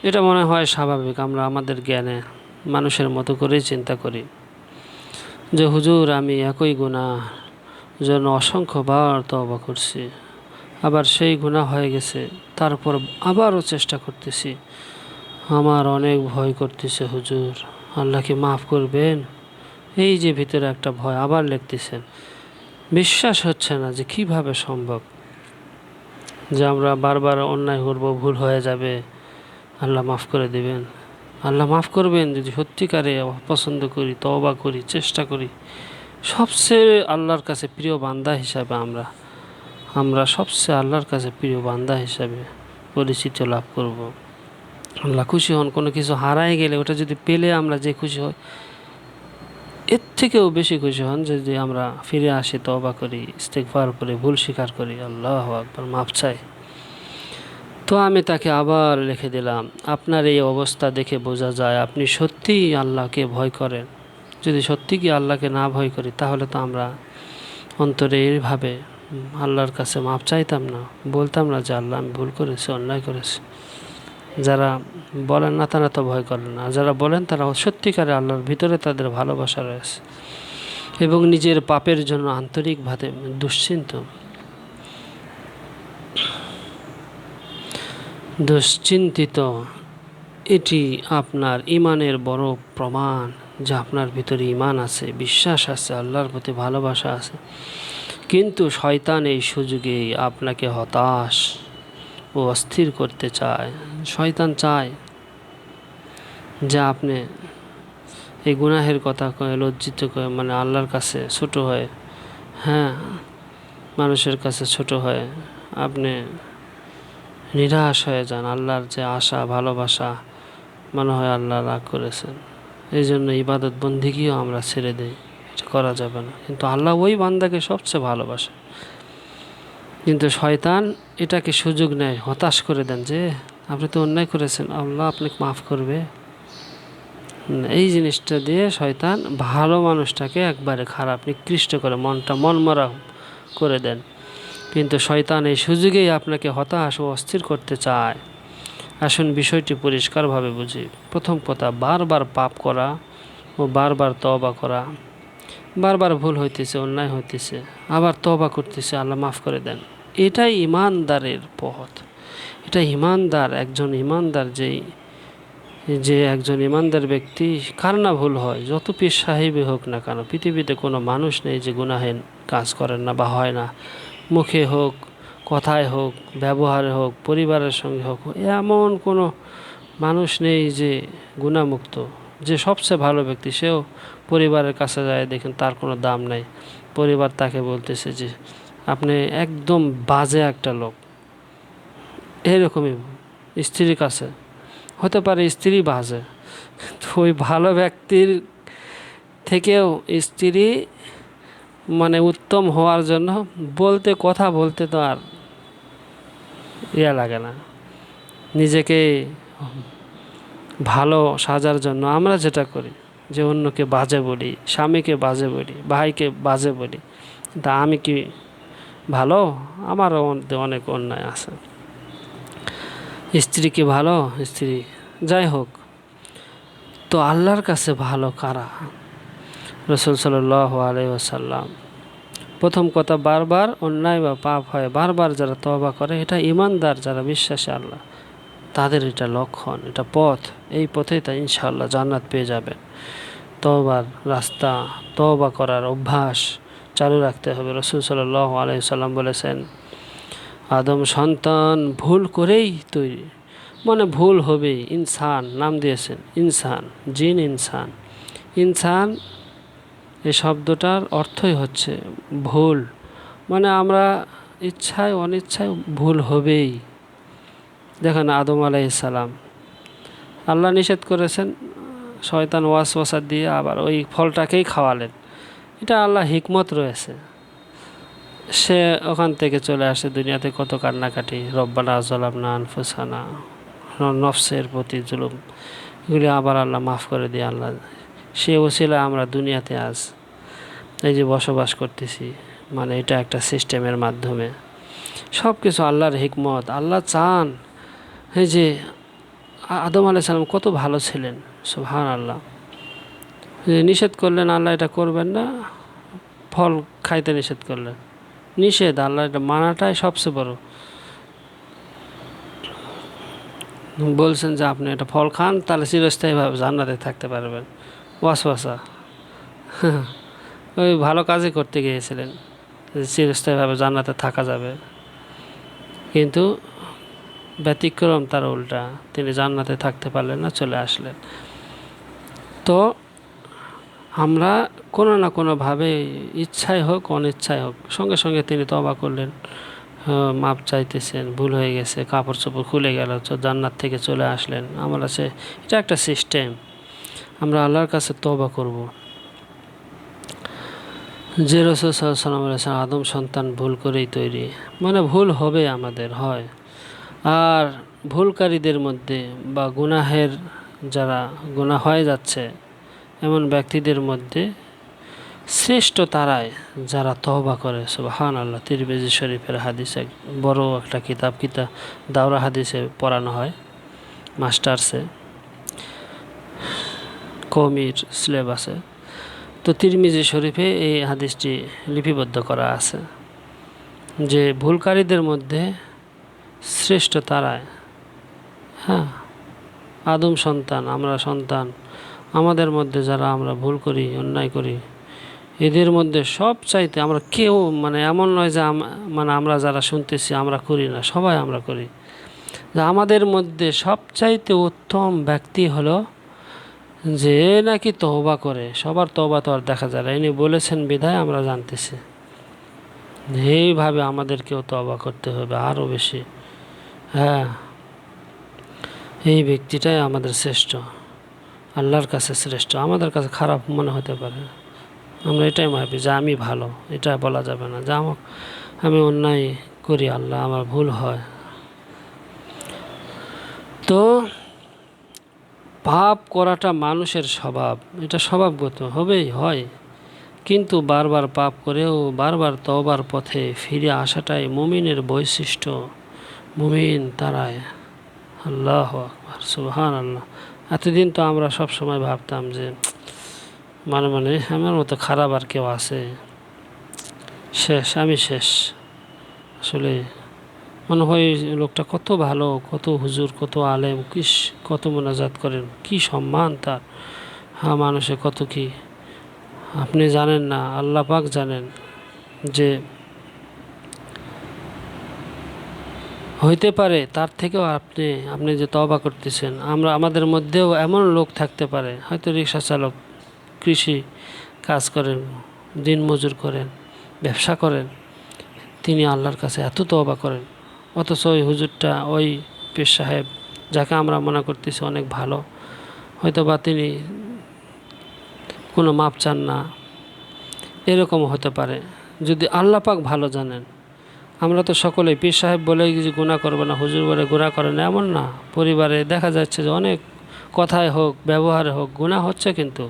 এটা মনে হয় স্বাভাবিক, আমরা আমাদের জ্ঞানে মানুষের মতো করেই চিন্তা করি যে হুজুর আমি একই গুনাহ জন্য অসংখ্যবার তওবা করছি, আবার সেই গুনাহ হয়ে গেছে, তারপর আবারও চেষ্টা করতেছি, আমার অনেক ভয় করতেছে হুজুর, আল্লাহ কি মাফ করবেন? এই যে ভিতরে একটা ভয়, আবার লিখতেছেন, বিশ্বাস হচ্ছে না যে কিভাবে সম্ভব যে আমরা বারবার অন্যায় করব, ভুল হয়ে যাবে, আল্লাহ মাফ করে দেবেন। আল্লাহ মাফ করবেন যদি সত্যিকারে পছন্দ করি, তওবা করি, চেষ্টা করি। সবচেয়ে আল্লাহর কাছে প্রিয় বান্দা হিসাবে আমরা সবচেয়ে আল্লাহর কাছে প্রিয় বান্দা হিসাবে পরিচিতি লাভ করব। আল্লাহ খুশি হন। কোনো কিছু হারায় গেলে ওটা যদি পেলে আমরা যে খুশি হই, এর থেকেও বেশি খুশি হন যদি আমরা ফিরে আসি, তওবা করি, ইস্তেগফার করি, ভুল স্বীকার করি, আল্লাহু আকবার, মাফ চাই। তো আমি তাকে আবার লিখে দিলাম, আপনার এই অবস্থা দেখে বোঝা যায় আপনি সত্যিই আল্লাহকে ভয় করেন। যদি সত্যি কি আল্লাহকে না ভয় করি, তাহলে তো আমরা অন্তরে এইভাবে আল্লাহর কাছে মাপ চাইতাম না, বলতাম না যে আল্লাহ আমি ভুল করেছি, অন্যায় করেছি। যারা বলেন না তারা তো ভয় করেন না, যারা বলেন তারা সত্যিকারে আল্লাহর ভিতরে তাদের ভালোবাসা রয়েছে এবং নিজের পাপের জন্য আন্তরিকভাবে দুশ্চিন্তিত। এটি আপনার ইমানের বড় প্রমাণ যে আপনার ভিতরে ইমান আছে, বিশ্বাস আছে, আল্লাহর প্রতি ভালোবাসা আছে। কিন্তু শয়তান এই সুযোগেই আপনাকে হতাশ ও অস্থির করতে চায়। শয়তান চায় যে আপনি এই গুনাহের কথা কয়ে, লজ্জিত করে, মানে আল্লাহর কাছে ছোট হয়ে, হ্যাঁ মানুষের কাছে ছোট হয়ে আপনি নিরাশ হয়ে যান। আল্লাহর যে আশা, ভালোবাসা, মনে হয় আল্লাহ রাগ করেছেন, এই জন্য ইবাদত বন্দিগিও আমরা ছেড়ে দিই, এটা করা যাবে না। কিন্তু আল্লাহ ওই বান্দাকে সবচেয়ে ভালোবাসে। কিন্তু শয়তান এটাকে সুযোগ নেয়, হতাশ করে দেন যে আপনি তো অন্যায় করেছেন, আল্লাহ আপনাকে মাফ করবে। এই জিনিসটা দিয়ে শয়তান ভালো মানুষটাকে একবারে খারাপ, নিকৃষ্ট করে, মনমরা করে দেন। কিন্তু শয়তান এই সুযোগেই আপনাকে হতাশ ও অস্থির করতে চায়। আসুন বিষয়টি পরিষ্কারভাবে বুঝি। প্রথম কথা, বারবার পাপ করা ও বারবার তওবা করা। বারবার ভুল হইতেছে, অন্যায় হইতেছে, আবার তওবা করতেছে, আল্লাহ মাফ করে দেন। এটাই ইমানদারের পথ। এটা ইমানদার, একজন ইমানদার যেই যে একজন ইমানদার ব্যক্তি, কার না ভুল হয়, যত পীর সাহেবই হোক না কেন, পৃথিবীতে কোনো মানুষ নেই যে গুনাহীন কাজ করেন না বা হয় না। মুখে হোক, কথায় হোক, ব্যবহারে হোক, পরিবারের সঙ্গে হোক, এমন কোনো মানুষ নেই যে গুনাহমুক্ত। যে সবচেয়ে ভালো ব্যক্তি সেও পরিবারের কাছে যায়, দেখেন তার কোনো দাম নাই। পরিবার তাকে বলতেছে যে আপনি একদম বাজে একটা লোক। এরকমই স্ত্রীর কাছে হতে পারে স্ত্রী বাজে, তো ওই ভালো ব্যক্তির থেকেও স্ত্রী মানে উত্তম হওয়ার জন্য কথা বলতে তো আর লাগে না। নিজেকে ভালো সাজার জন্য আমরা যেটা করি যে অন্যকে বাজে বলি, স্বামীকে বাজে বলি, ভাইকে বাজে বলি, তা আমি কি ভালো? আমারও অনেক অন্যায় আছে। স্ত্রী কি ভালো? স্ত্রী যাই হোক, তো আল্লাহর কাছে ভালো কারা? রাসূল সাল্লাল্লাহু আলাইহি ওয়াসাল্লাম প্রথম কথা, বারবার অন্যায় বা পাপ হয় বারবার যারা তওবা করে, এটা ইমানদার যারা বিশ্বাসী আল্লাহ, তাদের এটা লক্ষণ, এটা পথ। এই পথেই তা ইনশাআল্লাহ জান্নাত পেয়ে যাবেন। তওবার রাস্তা, তওবা করার অভ্যাস চালু রাখতে হবে। রাসূল সাল্লাল্লাহু আলাইহি ওয়াসাল্লাম বলেছেন, আদম সন্তান ভুল করেই তৈরি, মানে ভুল হবেই। ইনসান নাম দিয়েছেন, ইনসান, জিন ইনসান। ইনসান এই শব্দটার অর্থই হচ্ছে ভুল, মানে আমরা ইচ্ছায় অনিচ্ছায় ভুল হবেই। দেখেন আদম আলাইহিস সালাম, আল্লাহ নিষেধ করেছেন, শয়তান ওয়াসওয়াসা দিয়ে আবার ওই ফলটাকেই খাওয়ালেন। এটা আল্লাহ হিকমত রয়েছে। সে ওখান থেকে চলে আসে দুনিয়াতে, কত কান্নাকাটি, রব্বানা যালামনা আনফুসানা, নফসের প্রতি জুলুম, এগুলি আবার আল্লাহ মাফ করে দিয়ে আল্লাহ সে ওসিলা আমরা দুনিয়াতে আজ এই যে বসবাস করতেছি, মানে এটা একটা সিস্টেমের মাধ্যমে। সব কিছু আল্লাহর হিকমত। আল্লাহ চান, এই যে আদম আলাইহিস সালাম কত ভালো ছিলেন, সুবহানাল্লাহ। নিষেধ করলেন আল্লাহ এটা করবেন না, ফল খাইতে নিষেধ করলেন। নিষেধ, আল্লাহ এটা মানাটাই সবচেয়ে বড়। বলছেন যে আপনি এটা ফল খান, তাহলে চিরস্থায়ীভাবে জান্নাতে থাকতে পারবেন। ওয়াসওয়াসা ওই ভালো কাজই করতে গিয়েছিলেন, চিরস্থায়ীভাবে জান্নাতে থাকা যাবে, কিন্তু ব্যতিক্রম তার উল্টা, তিনি জান্নাতে থাকতে পারলেন না, চলে আসলেন। তো আমরা কোনো না কোনোভাবে, ইচ্ছাই হোক অনিচ্ছাই হোক, সঙ্গে সঙ্গে তিনি তওবা করলেন, মাপ চাইতেছেন, ভুল হয়ে গেছে, কাপড় চোপড় খুলে গেল, জান্নাত থেকে চলে আসলেন। আমার আছে এটা একটা সিস্টেম, আমরা আল্লাহর কাছে তওবা করব। যে রাসূল সাল্লাল্লাহু আলাইহি ওয়াসাল্লাম বলেছেন, আদম সন্তান ভুল করেই তৈরি, মানে ভুল হবে, আমাদের হয়। আর ভুলকারীদের মধ্যে বা গুনাহের, যারা গুনাহ হয়ে যাচ্ছে এমন ব্যক্তিদের মধ্যে শ্রেষ্ঠ তারাই যারা তওবা করে। সুবহানাল্লাহ। তিরমিজি শরীফের হাদিস, বড় একটা কিতাব দাওরা হাদিসে পড়ানো হয় মাস্টার্সে, কওমির সিলেবাসে। তো তিরমিজি শরীফে এই হাদিসটি লিপিবদ্ধ করা আছে যে ভুলকারীদের মধ্যে শ্রেষ্ঠ তারাই, হ্যাঁ, আদম সন্তান, আমরা সন্তান, আমাদের মধ্যে যারা আমরা ভুল করি, অন্যায় করি, এদের মধ্যে সব চাইতে আমরা কেউ, মানে এমন নয় যে মানে আমরা যারা শুনতেছি আমরা করি না, সবাই আমরা করি। যে আমাদের মধ্যে সবচাইতে উত্তম ব্যক্তি হলো যে নাকি তওবা করে। সবার তওবা তো আর দেখা যায় না, ইনি বলেছেন বিধায় আমরা জানতেছি। এইভাবে আমাদেরকেও তওবা করতে হবে আরও বেশি। হ্যাঁ, এই ব্যক্তিটাই আমাদের শ্রেষ্ঠ, আল্লাহর কাছে শ্রেষ্ঠ। আমাদের কাছে খারাপ মনে হতে পারে, আমরা এটাই ভাবি যে আমি ভালো, এটা বলা যাবে না যে আমি অন্যায় করি, আল্লাহ আমার ভুল হয়। তো পাপ করাটা মানুষের স্বভাব, এটা স্বভাবগত হবেই, হয়। কিন্তু বারবার পাপ করেও বারবার তওবার পথে ফিরে আসাটাই মুমিনের বৈশিষ্ট্য। মুমিন তারাই। আল্লাহু আকবার, সুবহানাল্লাহ। এতদিন তো আমরা সব সময় ভাবতাম যে মানে আমার মতো খারাপ আর কেউ আছে, শেষ, আমি শেষ। আসলে মনে হয় লোকটা কত ভালো, কত হুজুর, কত আলেম, কত মোনাজাত করেন, কি সম্মান তার, হ্যাঁ মানুষে কত কি। আপনি জানেন না, আল্লাহ পাক জানেন যে হইতে পারে তার থেকেও আপনি যে তওবা করতেছেন, আমাদের মধ্যেও এমন লোক থাকতে পারে, হয়তো রিক্সা চালক, কৃষি কাজ করেন, দিনমজুর করেন, ব্যবসা করেন, তিনি আল্লাহর কাছে এত তওবা করেন, অথচ ওই হুজুরটা, ওই পীর সাহেব যাকে আমরা মনে করতেছি অনেক ভালো, হয়তো বা তিনি কোনো মাপ চান না, এরকমও হতে পারে। যদি আল্লাহ পাক ভালো জানেন। আমরা তো সকলেই পীর সাহেব বলে কিছু গুনাহ করবো না, হুজুর বলে গুনাহ করে না এমন না। পরিবারে দেখা যাচ্ছে যে অনেক কথায় হোক, ব্যবহারে হোক গুনাহ হচ্ছে, কিন্তু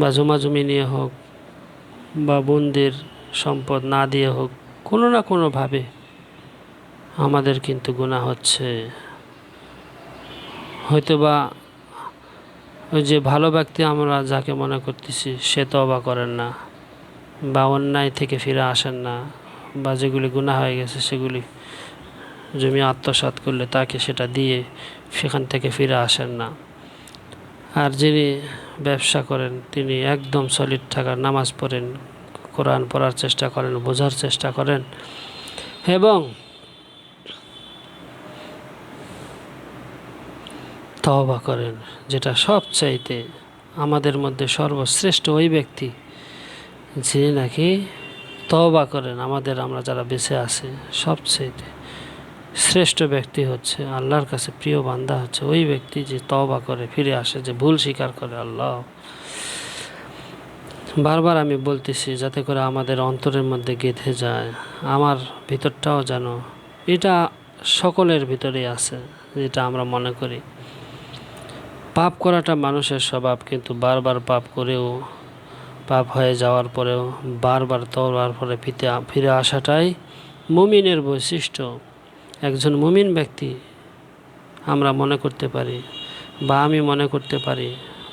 বা জুমাজুমি নিয়ে হোক, বা বোনদের সম্পদ না দিয়ে হোক, কোনো না কোনোভাবে আমাদের কিন্তু গুনাহ হচ্ছে। হয়তোবা ওই যে ভালো ব্যক্তি আমরা যাকে মনে করতেছি সে তওবা করেন না, বা অন্যায় থেকে ফিরে আসেন না, বা যেগুলি গুনাহ হয়ে গেছে সেগুলি জমি আত্মসাৎ করলে তাকে সেটা দিয়ে সেখান থেকে ফিরে আসেন না। আর যিনি ব্যবসা করেন তিনি একদম সলিড থাকার, নামাজ পড়েন, কোরআন পড়ার চেষ্টা করেন, বোঝার চেষ্টা করেন, এবং তওবা করেন, যেটা সবচাইতে আমাদের মধ্যে সর্বশ্রেষ্ঠ ওই ব্যক্তি যিনি নাকি তওবা করেন। আমরা যারা বেঁচে আছি সবচাইতে শ্রেষ্ঠ ব্যক্তি হচ্ছে, আল্লাহর কাছে প্রিয় বান্দা হচ্ছে ওই ব্যক্তি যে তওবা করে, ফিরে আসে, যে ভুল স্বীকার করে। আল্লাহ, বারবার আমি বলতেছি যাতে করে আমাদের অন্তরের মধ্যে গেঁথে যায়, আমার ভিতরটাও যেন, এটা সকলের ভিতরেই আছে, যেটা আমরা মনে করি। পাপ করাটা মানুষের স্বভাব, কিন্তু বারবার পাপ করেও, পাপ হয়ে যাওয়ার পরেও বারবার তওবার পরে ফিরে আসাটাই মুমিনের বৈশিষ্ট্য। একজন মুমিন ব্যক্তি আমরা মনে করতে পারি, বা আমি মনে করতে পারি,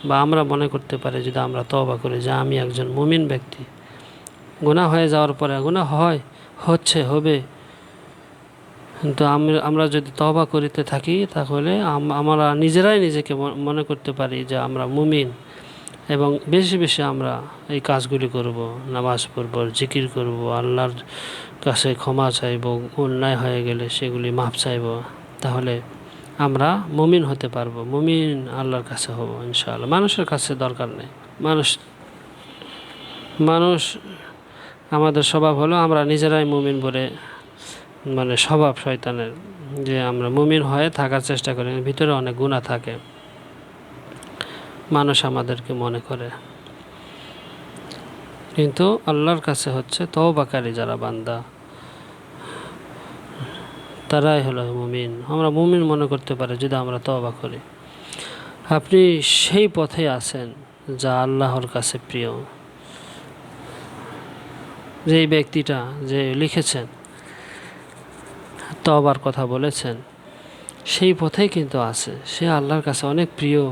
বা আমরা মনে করতে পারি, যদি আমরা তওবা করি যে আমি একজন মুমিন ব্যক্তি। গুনাহ হয়ে যাওয়ার পরে গুনাহ হবে, কিন্তু আমরা যদি তওবা করিতে থাকি তাহলে আমরা নিজেরাই নিজেকে মনে করতে পারি যে আমরা মুমিন, এবং বেশি বেশি আমরা এই কাজগুলি করব, নামাজ পড়ব, জিকির করব, আল্লাহর কাছে ক্ষমা চাইব, অন্যায় হয়ে গেলে সেগুলি মাপ চাইব, তাহলে আমরা মুমিন হতে পারবো, মুমিন আল্লাহর কাছে হব ইনশাআল্লাহ। মানুষের কাছে দরকার নেই। মানুষ আমাদের স্বভাব হলো আমরা নিজেরাই মুমিন বলে, মানে স্বভাব শয়তানের, যে আমরা মুমিন হয়ে থাকার চেষ্টা করি, ভিতরে অনেক গুনাহ থাকে, মানুষ আমাদেরকে মনে করে। কিন্তু আল্লাহর কাছে হচ্ছে তওবাকারী যারা বান্দা, তারাই হলো মুমিন। আমরা মুমিন মনে করতে পারি যদি আমরা তওবা করি। আপনি সেই পথে আছেন যা আল্লাহর কাছে প্রিয়। যেই ব্যক্তিটা যে লিখেছেন, তওবার কথা বলেছেন, সেই পথেই কিন্তু আছে, সে আল্লাহর কাছে অনেক প্রিয়।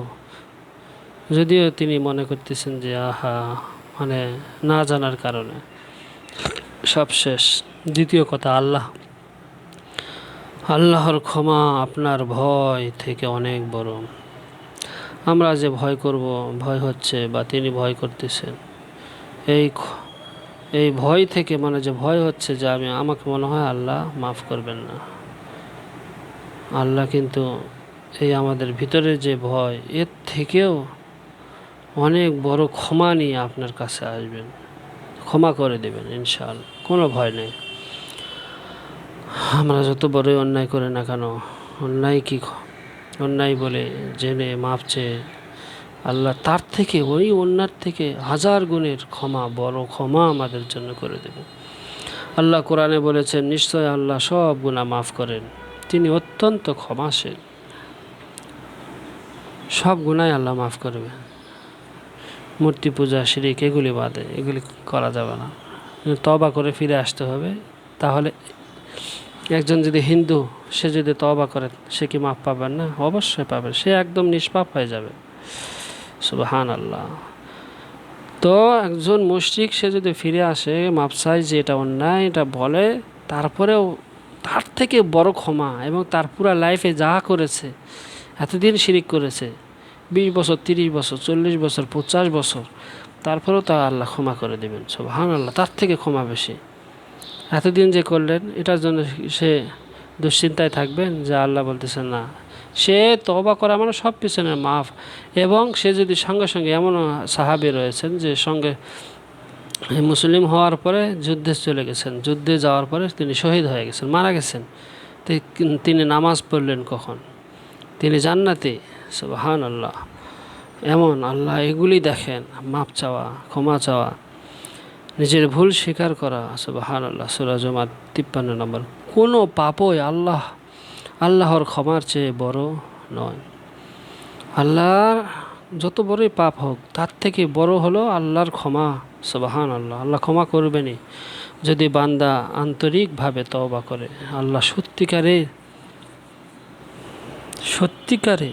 যদিও তিনি মনে করতেছেন যে মানে না জানার কারণে সব শেষ। দ্বিতীয় কথা, আল্লাহর ক্ষমা আপনার ভয় থেকে অনেক বড়। আমরা যে ভয় হচ্ছে, বা তিনি ভয় করতেছেন, এই ভয় থেকে, মানে যে ভয় হচ্ছে যে আমাকে মনে হয় আল্লাহ মাফ করবেন না। আল্লাহ কিন্তু এই আমাদের ভিতরে যে ভয়, এর থেকেও অনেক বড় ক্ষমা নিয়ে আপনার কাছে আসবেন, ক্ষমা করে দেবেন ইনশাআল্লাহ, কোনো ভয় নেই। আমরা যত বড়ই অন্যায় করে না কেন, অন্যায় বলে জেনে মাপ চেয়ে আল্লাহ তার থেকে, ওই অন্যার থেকে 1000 গুণের বড় ক্ষমা আমাদের জন্য করে দেবেন। আল্লাহ কোরআনে বলেছেন, নিশ্চয় আল্লাহ সব গুনাহ মাফ করেন, তিনি অত্যন্ত ক্ষমাশীল। সব গুনাহ আল্লাহ মাফ করবে। মূর্তি পূজা, শিরিক, এগুলি বাদে, এগুলি করা যাবে না, তওবা করে ফিরে আসতে হবে। তাহলে একজন যদি হিন্দু, সে যদি তওবা করে, সে কি মাফ পাবেন না? অবশ্যই পাবে, সে একদম নিষ্পাপ হয়ে যাবে। সুবহানাল্লাহ। তো একজন মুশরিক, সে যদি ফিরে আসে, মাপ চায় যে এটা অন্যায়, এটা বলে, তারপরেও তার থেকে বড় ক্ষমা, এবং তার পুরা লাইফে যা করেছে, এতদিন শিরিক করেছে, 20 বছর, 30 বছর, 40 বছর, 50 বছর, তারপরেও তা আল্লাহ ক্ষমা করে দেবেন। সুবহানাল্লাহ, তার থেকে ক্ষমা বেশি। এতদিন যে করলেন, এটার জন্য সে দুশ্চিন্তায় থাকবেন যে আল্লাহ বলতেছেন না, সে তওবা করা মানে সব পিছনের মাফ। এবং সে যদি সঙ্গে সঙ্গে, এমন সাহাবী রয়েছেন যে সঙ্গে মুসলিম হওয়ার পরে যুদ্ধে চলে গেছেন, যুদ্ধে যাওয়ার পরে তিনি শহীদ হয়ে গেছেন, মারা গেছেন, তিনি নামাজ পড়লেন কখন? তিনি জান্নাতে। সুবহানাল্লাহ। এমন আল্লাহ এগুলি দেখেন, মাপ চাওয়া, ক্ষমা চাওয়া, নিজের ভুল স্বীকার করা। সুবহানাল্লাহ। সূরা জুমার 53 নম্বর। কোনো পাপই আল্লাহর ক্ষমার চেয়ে বড় নয়। আল্লাহর যত বড়ই পাপ হোক, তার থেকে বড় হলো আল্লাহর ক্ষমা। সুবহানাল্লাহ। আল্লাহ ক্ষমা করবেনই যদি বান্দা আন্তরিকভাবে তওবা করে, আল্লাহ সত্যিকারে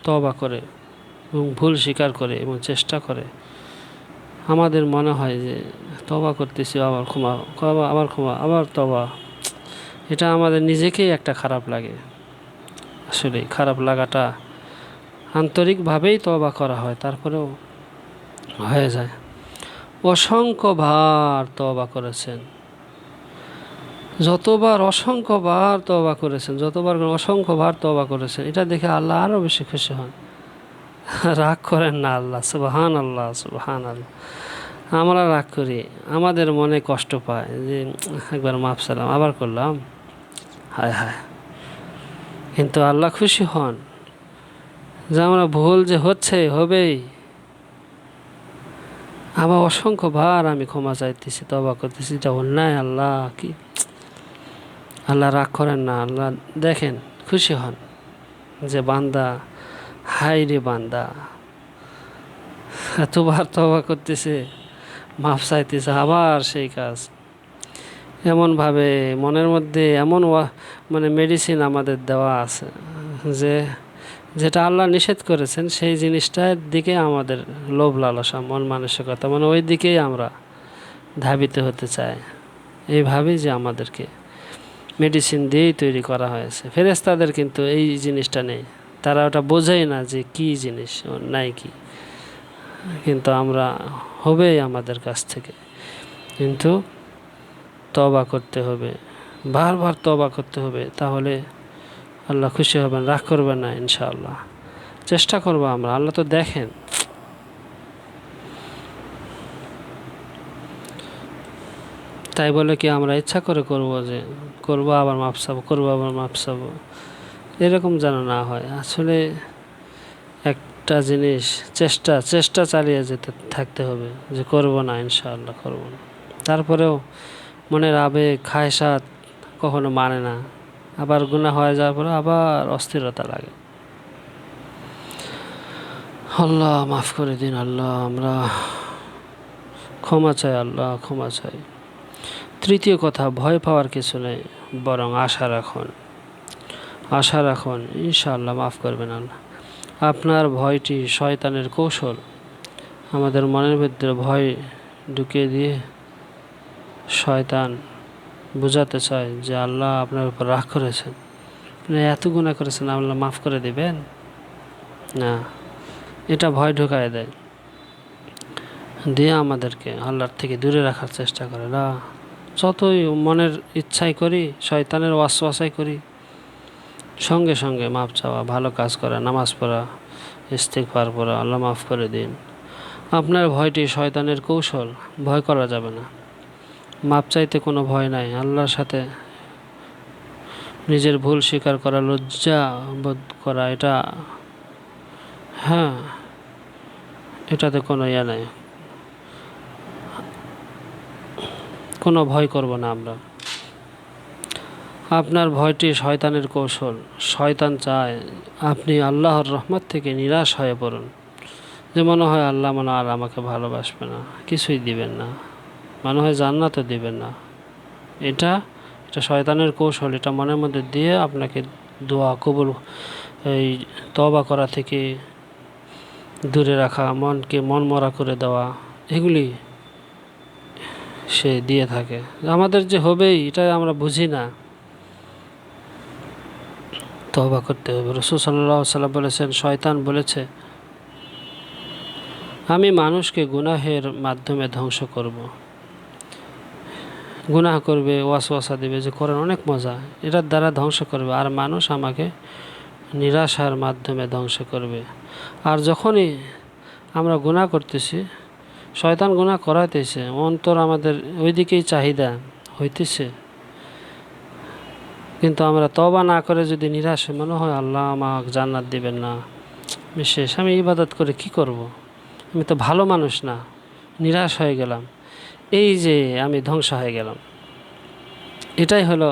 তওবা করে এবং ভুল স্বীকার করে এবং চেষ্টা করে। আমাদের মনে হয় যে তওবা করতেছি, আবার ক্ষমা, আবার তওবা, এটা আমাদের নিজেকেই একটা খারাপ লাগে। আসলে খারাপ লাগাটা, আন্তরিকভাবেই তওবা করা হয়, তারপরেও হয়ে যায়। অসংখ্যবার তওবা করেছেন, অসংখ্যবার তওবা করেছেন, এটা দেখে আল্লাহ আরও বেশি খুশি হন। রাগ করেন না আল্লাহ। সুবহানাল্লাহ, সুবহানাল্লাহ। আমরা রাগ করি, আমাদের মনে কষ্ট পায় যে একবার মাফ চাইলাম, আবার করলাম, হায় হায়। কিন্তু আল্লাহ খুশি হন যে আমরা ভুল যে হবেই, আবার অসংখ্যবার আমি ক্ষমা চাইতেছি, তওবা করতেছি, এটা অন্যায়। আল্লাহ রাগ করেন না, আল্লাহ দেখেন, খুশি হন যে বান্দা, হায় রে বান্দা, এতবার তওবা করতেছে, মাফ চাইতেছে, আবার সেই কাজ। এমনভাবে মনের মধ্যে এমন মেডিসিন আমাদের দেওয়া আছে যে যেটা আল্লাহ নিষেধ করেছেন, সেই জিনিসটার দিকে আমাদের লোভ লালসা, মন মানসিকতা, ওই দিকেই আমরা ধাবিত হতে চাই। এইভাবেই যে আমাদেরকে মেডিসিন দিয়েই তৈরি করা হয়েছে। ফেরেশতাদের কিন্তু এই জিনিসটা নেই, তারা ওটা বোঝেই না যে কি জিনিস, নাই কি। কিন্তু আমরা হবেই আমাদের কাছ থেকে, কিন্তু তওবা করতে হবে, বারবার তওবা করতে হবে, তাহলে আল্লাহ খুশি হবেন, রাগ করবেন না ইনশাআল্লাহ। চেষ্টা করবো আমরা, আল্লাহ তো দেখেন। তাই বলে কি আমরা ইচ্ছা করে করব যে করবো আবার মাপ চাবো, এরকম যেন না হয়। আসলে একটা জিনিস, চেষ্টা চালিয়ে যেতে থাকতে হবে যে করব না, ইনশাআল্লাহ করব না। তারপরেও মনের আবেগ, খায়সাত কখনো মানে না, আবার গুনাহ হয়ে যাওয়ার পরে আবার অস্থিরতা লাগে। আল্লাহ মাফ করে দিন, আল্লাহ আমরা ক্ষমা চাই, আল্লাহ ক্ষমা চাই। তৃতীয় কথা, ভয় পাওয়ার কিছু নেই, বরং আশা রাখুন, ইনশাআল্লাহ মাফ করবেন আল্লাহ। আপনার ভয়টি শয়তানের কৌশল, আমাদের মনের ভিতরে ভয় ঢুকিয়ে দিয়ে শয়তান বোঝাতে চায় যে আল্লাহ আপনার উপর রাগ করেছেন, আপনি এত গুনাহ করেছেন, আল্লাহ মাফ করে দিবেন না। এটা ভয় ঢুকায় দেয়, দিয়ে আমাদেরকে আল্লাহর থেকে দূরে রাখার চেষ্টা করে। না, যতই মনের ইচ্ছাই করি, শয়তানের ওয়াসওয়াসাই করি, সঙ্গে সঙ্গে মাফ চাওয়া, ভালো কাজ করা, নামাজ পড়া, ইস্তিগফার পড়া, আল্লাহ মাফ করে দিন। আপনার ভয়টি শয়তানের কৌশল, ভয় করা যাবে না। মাপ চাইতে কোনো ভয় নাই। আল্লাহর সাথে নিজের ভুল স্বীকার করা, লজ্জা বোধ করা, এটাতে কোনো নাই, কোনো ভয় করব না আমরা। আপনার ভয়টি শয়তানের কৌশল। শয়তান চায় আপনি আল্লাহর রহমত থেকে নিরাশ হয়ে পড়ুন, যে মনে হয় আল্লাহ আর আমাকে ভালোবাসবে না, কিছুই দিবেন না, মনে হয় জান্নাতও দিবেন না। এটা শয়তানের কৌশল। এটা মনের মধ্যে দিয়ে আপনাকে দোয়া কবুল, এই তওবা করা থেকে দূরে রাখা, মনকে মনমরা করে দেওয়া, এগুলি সে দিয়ে থাকে। আমাদের যে হবেই এটা আমরা বুঝি না, তওবা করতে হবে। রাসূল সাল্লাল্লাহু আলাইহি ওয়াসাল্লাম বলেছেন, শয়তান বলেছে, আমি মানুষকে গুনাহের মাধ্যমে ধ্বংস করব। গুনাহ করবে, ওয়াসওয়াসা দেবে যে করেন অনেক মজা, এটার দ্বারা ধ্বংস করবে, আর মানুষ আমাকে নিরাশার মাধ্যমে ধ্বংস করবে। আর যখনই আমরা গুনাহ করতেছি, শয়তান গুনাহ করাইতেছে, অন্তর আমাদের ওই দিকেই চাহিদা হইতেছে, কিন্তু আমরা তওবা না করে যদি নিরাশ মনে হয়, আল্লাহ আমাকে জান্নাত দিবেন না, শেষ, আমি ইবাদত করে কি করব, আমি তো ভালো মানুষ না, নিরাশ হয়ে গেলাম, এই যে আমি ধ্বংস হয়ে গেলাম। এটাই হলো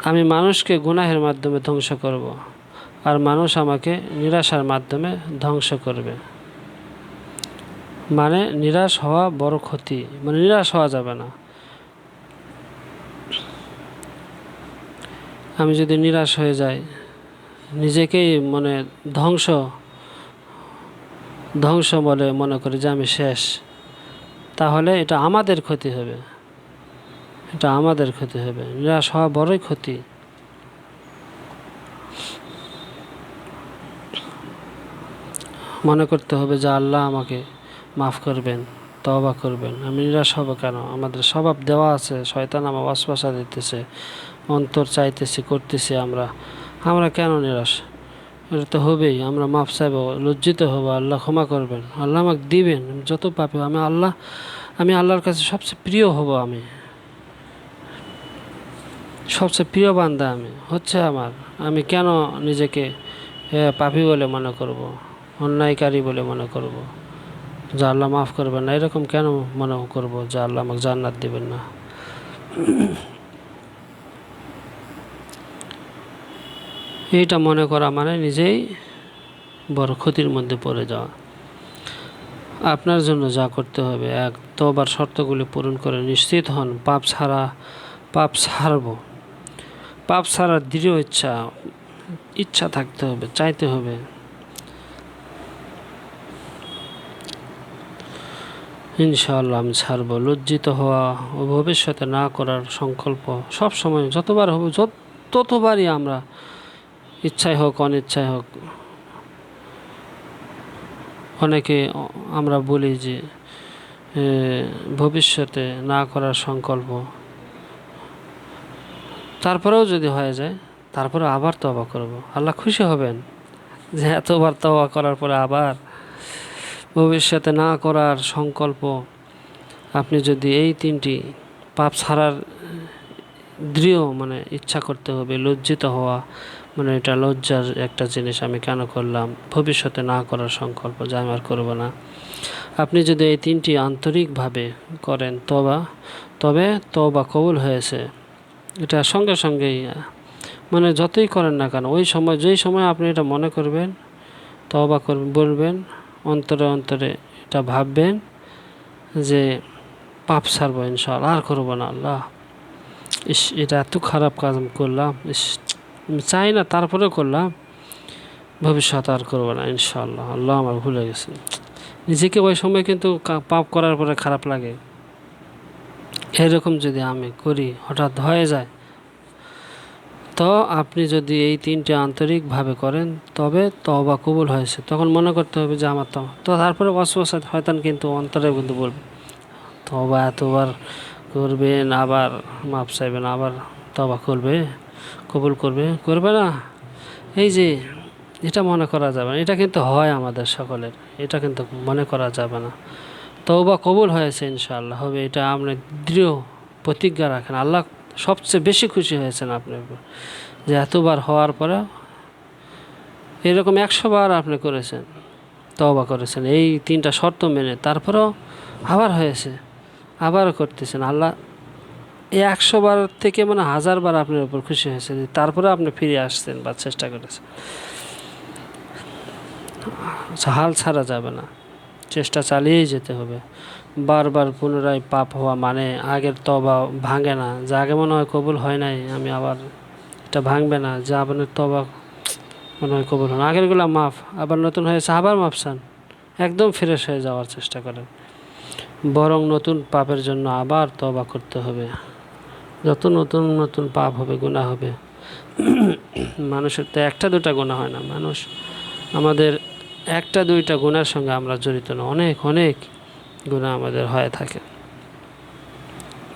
আমি মানুষকে গুনাহের মাধ্যমে ধ্বংস করব, আর মানুষ আমাকে নিরাশার মাধ্যমে ধ্বংস করবে। মানে নিরাশ হওয়া বড় ক্ষতি, মানে নিরাশ হওয়া যাবে না। আমি যদি নিরাশ হয়ে যাই, নিজেকেই মানে ধ্বংস বলে মনে করি যে আমি শেষ, তাহলে এটা আমাদের ক্ষতি হবে, এটা আমাদের ক্ষতি হবে। নিরাশ হওয়া বড়ই ক্ষতি। মনে করতে হবে যে আল্লাহ আমাকে মাফ করবেন, তওবা করবেন, আমি নিরাশ হব কেন? আমাদের স্বভাব দেওয়া আছে, শয়তান আমার ওয়াসওয়াসা দিতেছে, অন্তর চাইতেছি, করতেছি, আমরা কেন নিরাশ? এটা তো হবেই। আমরা মাফ চাইব, লজ্জিত হব, আল্লাহ ক্ষমা করবেন, আল্লাহ আমাকে দিবেন, যত পাপে আমি আল্লাহর কাছে সবচেয়ে প্রিয় হব, আমি সবচেয়ে প্রিয় বান্দা আমি কেন নিজেকে পাপী বলে মনে করব, অন্যায়কারী বলে মনে করব, যে আল্লাহ মাফ করবেন না, এরকম কেন মনে করব যে আল্লাহ আমাকে জান্নাত দিবেন না? এইটা মনে করা মানে নিজেই বড় ক্ষতির মধ্যে পড়ে যাওয়া। আপনার জন্য যা করতে হবে, এক, তওবার শর্তগুলি পূরণ করে নিশ্চিত হন পাপ ছাড়ব। পাপ ছাড়ার দৃঢ় ইচ্ছা থাকতে হবে, চাইতে হবে। ইনশাআল্লাহ আমি ছাড়ব। লজ্জিত হওয়া ও ভবিষ্যতে না করার সংকল্প সব সময়, যতবার হবে ততবারই আমরা, ইচ্ছাই হোক অনিচ্ছাই হোক, অনেকে আমরা বলি যে ভবিষ্যতে না করার সংকল্প, তারপরেও যদি হয়ে যায়, তারপরে আবার তওবা করব, আল্লাহ খুশি হবেন যে এতবার তওবা করার পরে আবার ভবিষ্যতে না করার সংকল্প। আপনি যদি এই তিনটি পাপ ছাড়ার দৃঢ় মানে ইচ্ছা করতে হবে, লজ্জিত হওয়া মানে এটা লজ্জার একটা জিনিস, আমি কেন করলাম, ভবিষ্যতে না করার সংকল্প যে আমি আর করব না। আপনি যদি এই তিনটি আন্তরিকভাবে করেন তবে তওবা কবুল হয়েছে, এটা সঙ্গে সঙ্গেই, মানে যতই করেন না কেন, ওই সময় যেই সময় আপনি এটা মনে করবেন, তওবা করবেন, বলবেন অন্তরে অন্তরে, এটা ভাববেন যে পাপ ছাড়বো ইনশাআল্লাহ, আর করবো না, আল্লাহ এটা এত খারাপ কাজ আমি করলাম, আমি চাই না তারপরেও করলাম, ভবিষ্যতে আর করবো না ইনশাআল্লাহ, আল্লাহ আমার ভুলে গেছে। নিজেকে ওই সময় কিন্তু পাপ করার পরে খারাপ লাগে, এরকম যদি আমি করি, হঠাৎ হয়ে যায়, তো আপনি যদি এই তিনটে আন্তরিকভাবে করেন তবে তওবা কবুল হয়েছে, তখন মনে করতে হবে যে আমার তো তারপরে ওয়াসওয়াসা শয়তান কিন্তু অন্তরে কিন্তু বলবে, তওবা এতবার করবেন, আবার মাপ চাইবেন, আবার তওবা কবুল করবে না, এই যে এটা মনে করা যাবে না। এটা কিন্তু হয় আমাদের সকলের, এটা কিন্তু মনে করা যাবে না। তওবা কবুল হয়েছে ইনশাআল্লাহ হবে, এটা আপনি দৃঢ় প্রতিজ্ঞা রাখেন। আল্লাহ সবচেয়ে বেশি খুশি হয়েছেন আপনার উপর, যে এতবার হওয়ার পরে এরকম 100 বার আপনি করেছেন, তওবা করেছেন এই তিনটা শর্ত মেনে, তারপরেও আবার হয়েছে, আবারও করতেছেন। আল্লাহ এই 100 বার থেকে মানে 1000 বার আপনার উপর খুশি হয়েছে, তারপরে আপনি ফিরে আসছেন বা চেষ্টা করেছেন। হাল ছাড়া যাবে না, চেষ্টা চালিয়েই যেতে হবে। বারবার পুনরায় পাপ হওয়া মানে আগের তওবা ভাঙে না, যে আগে মনে হয় কবুল হয় নাই, আমি আবার এটা ভাঙবে না, যে আপনার তওবা মনে হয় কবুল হন, আগেরগুলো মাফ, আবার নতুন হয়েছে আবার মাফ চান, একদম ফ্রেশ হয়ে যাওয়ার চেষ্টা করেন। বরং নতুন পাপের জন্য আবার তওবা করতে হবে। যত নতুন নতুন পাপ হবে, গুনাহ হবে, মানুষের তো একটা দুটা গুনাহ হয় না, মানুষ আমাদের একটা দুইটা গুনার সঙ্গে আমরা জড়িত না, অনেক অনেক গুনাহ আমাদের হয়ে থাকে।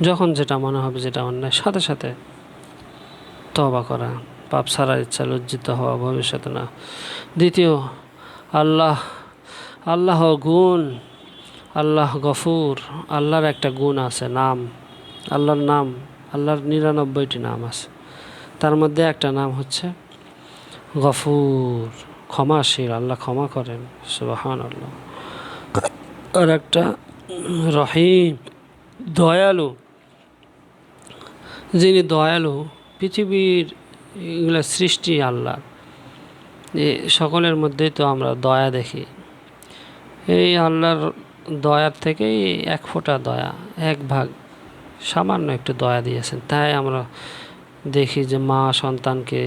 যখন যেটা মনে হবে যেটা অন্যায়, সাথে সাথে তওবা করা, পাপ ছাড়ার ইচ্ছা, লজ্জিত হওয়া, ভবিষ্যতে না। দ্বিতীয়, আল্লাহ আল্লাহ গুণ, আল্লাহ গফুর। আল্লাহর একটা গুণ আছে, নাম, আল্লাহর নাম, আল্লাহর 99টি নাম আছে, তার মধ্যে একটা নাম হচ্ছে গফুর, ক্ষমাশীল, আল্লাহ ক্ষমা করেন, সুবহানাল্লাহ। আর একটা রহিম, দয়ালু, যিনি দয়ালু। পৃথিবীর এগুলো সৃষ্টি আল্লাহ, সকলের মধ্যেই তো আমরা দয়া দেখি। এই আল্লাহর দয়ার থেকেই এক ফোঁটা দয়া, এক ভাগ, সামান্য একটু দয়া দিয়েছেন। তাই আমরা দেখি যে মা সন্তানকে,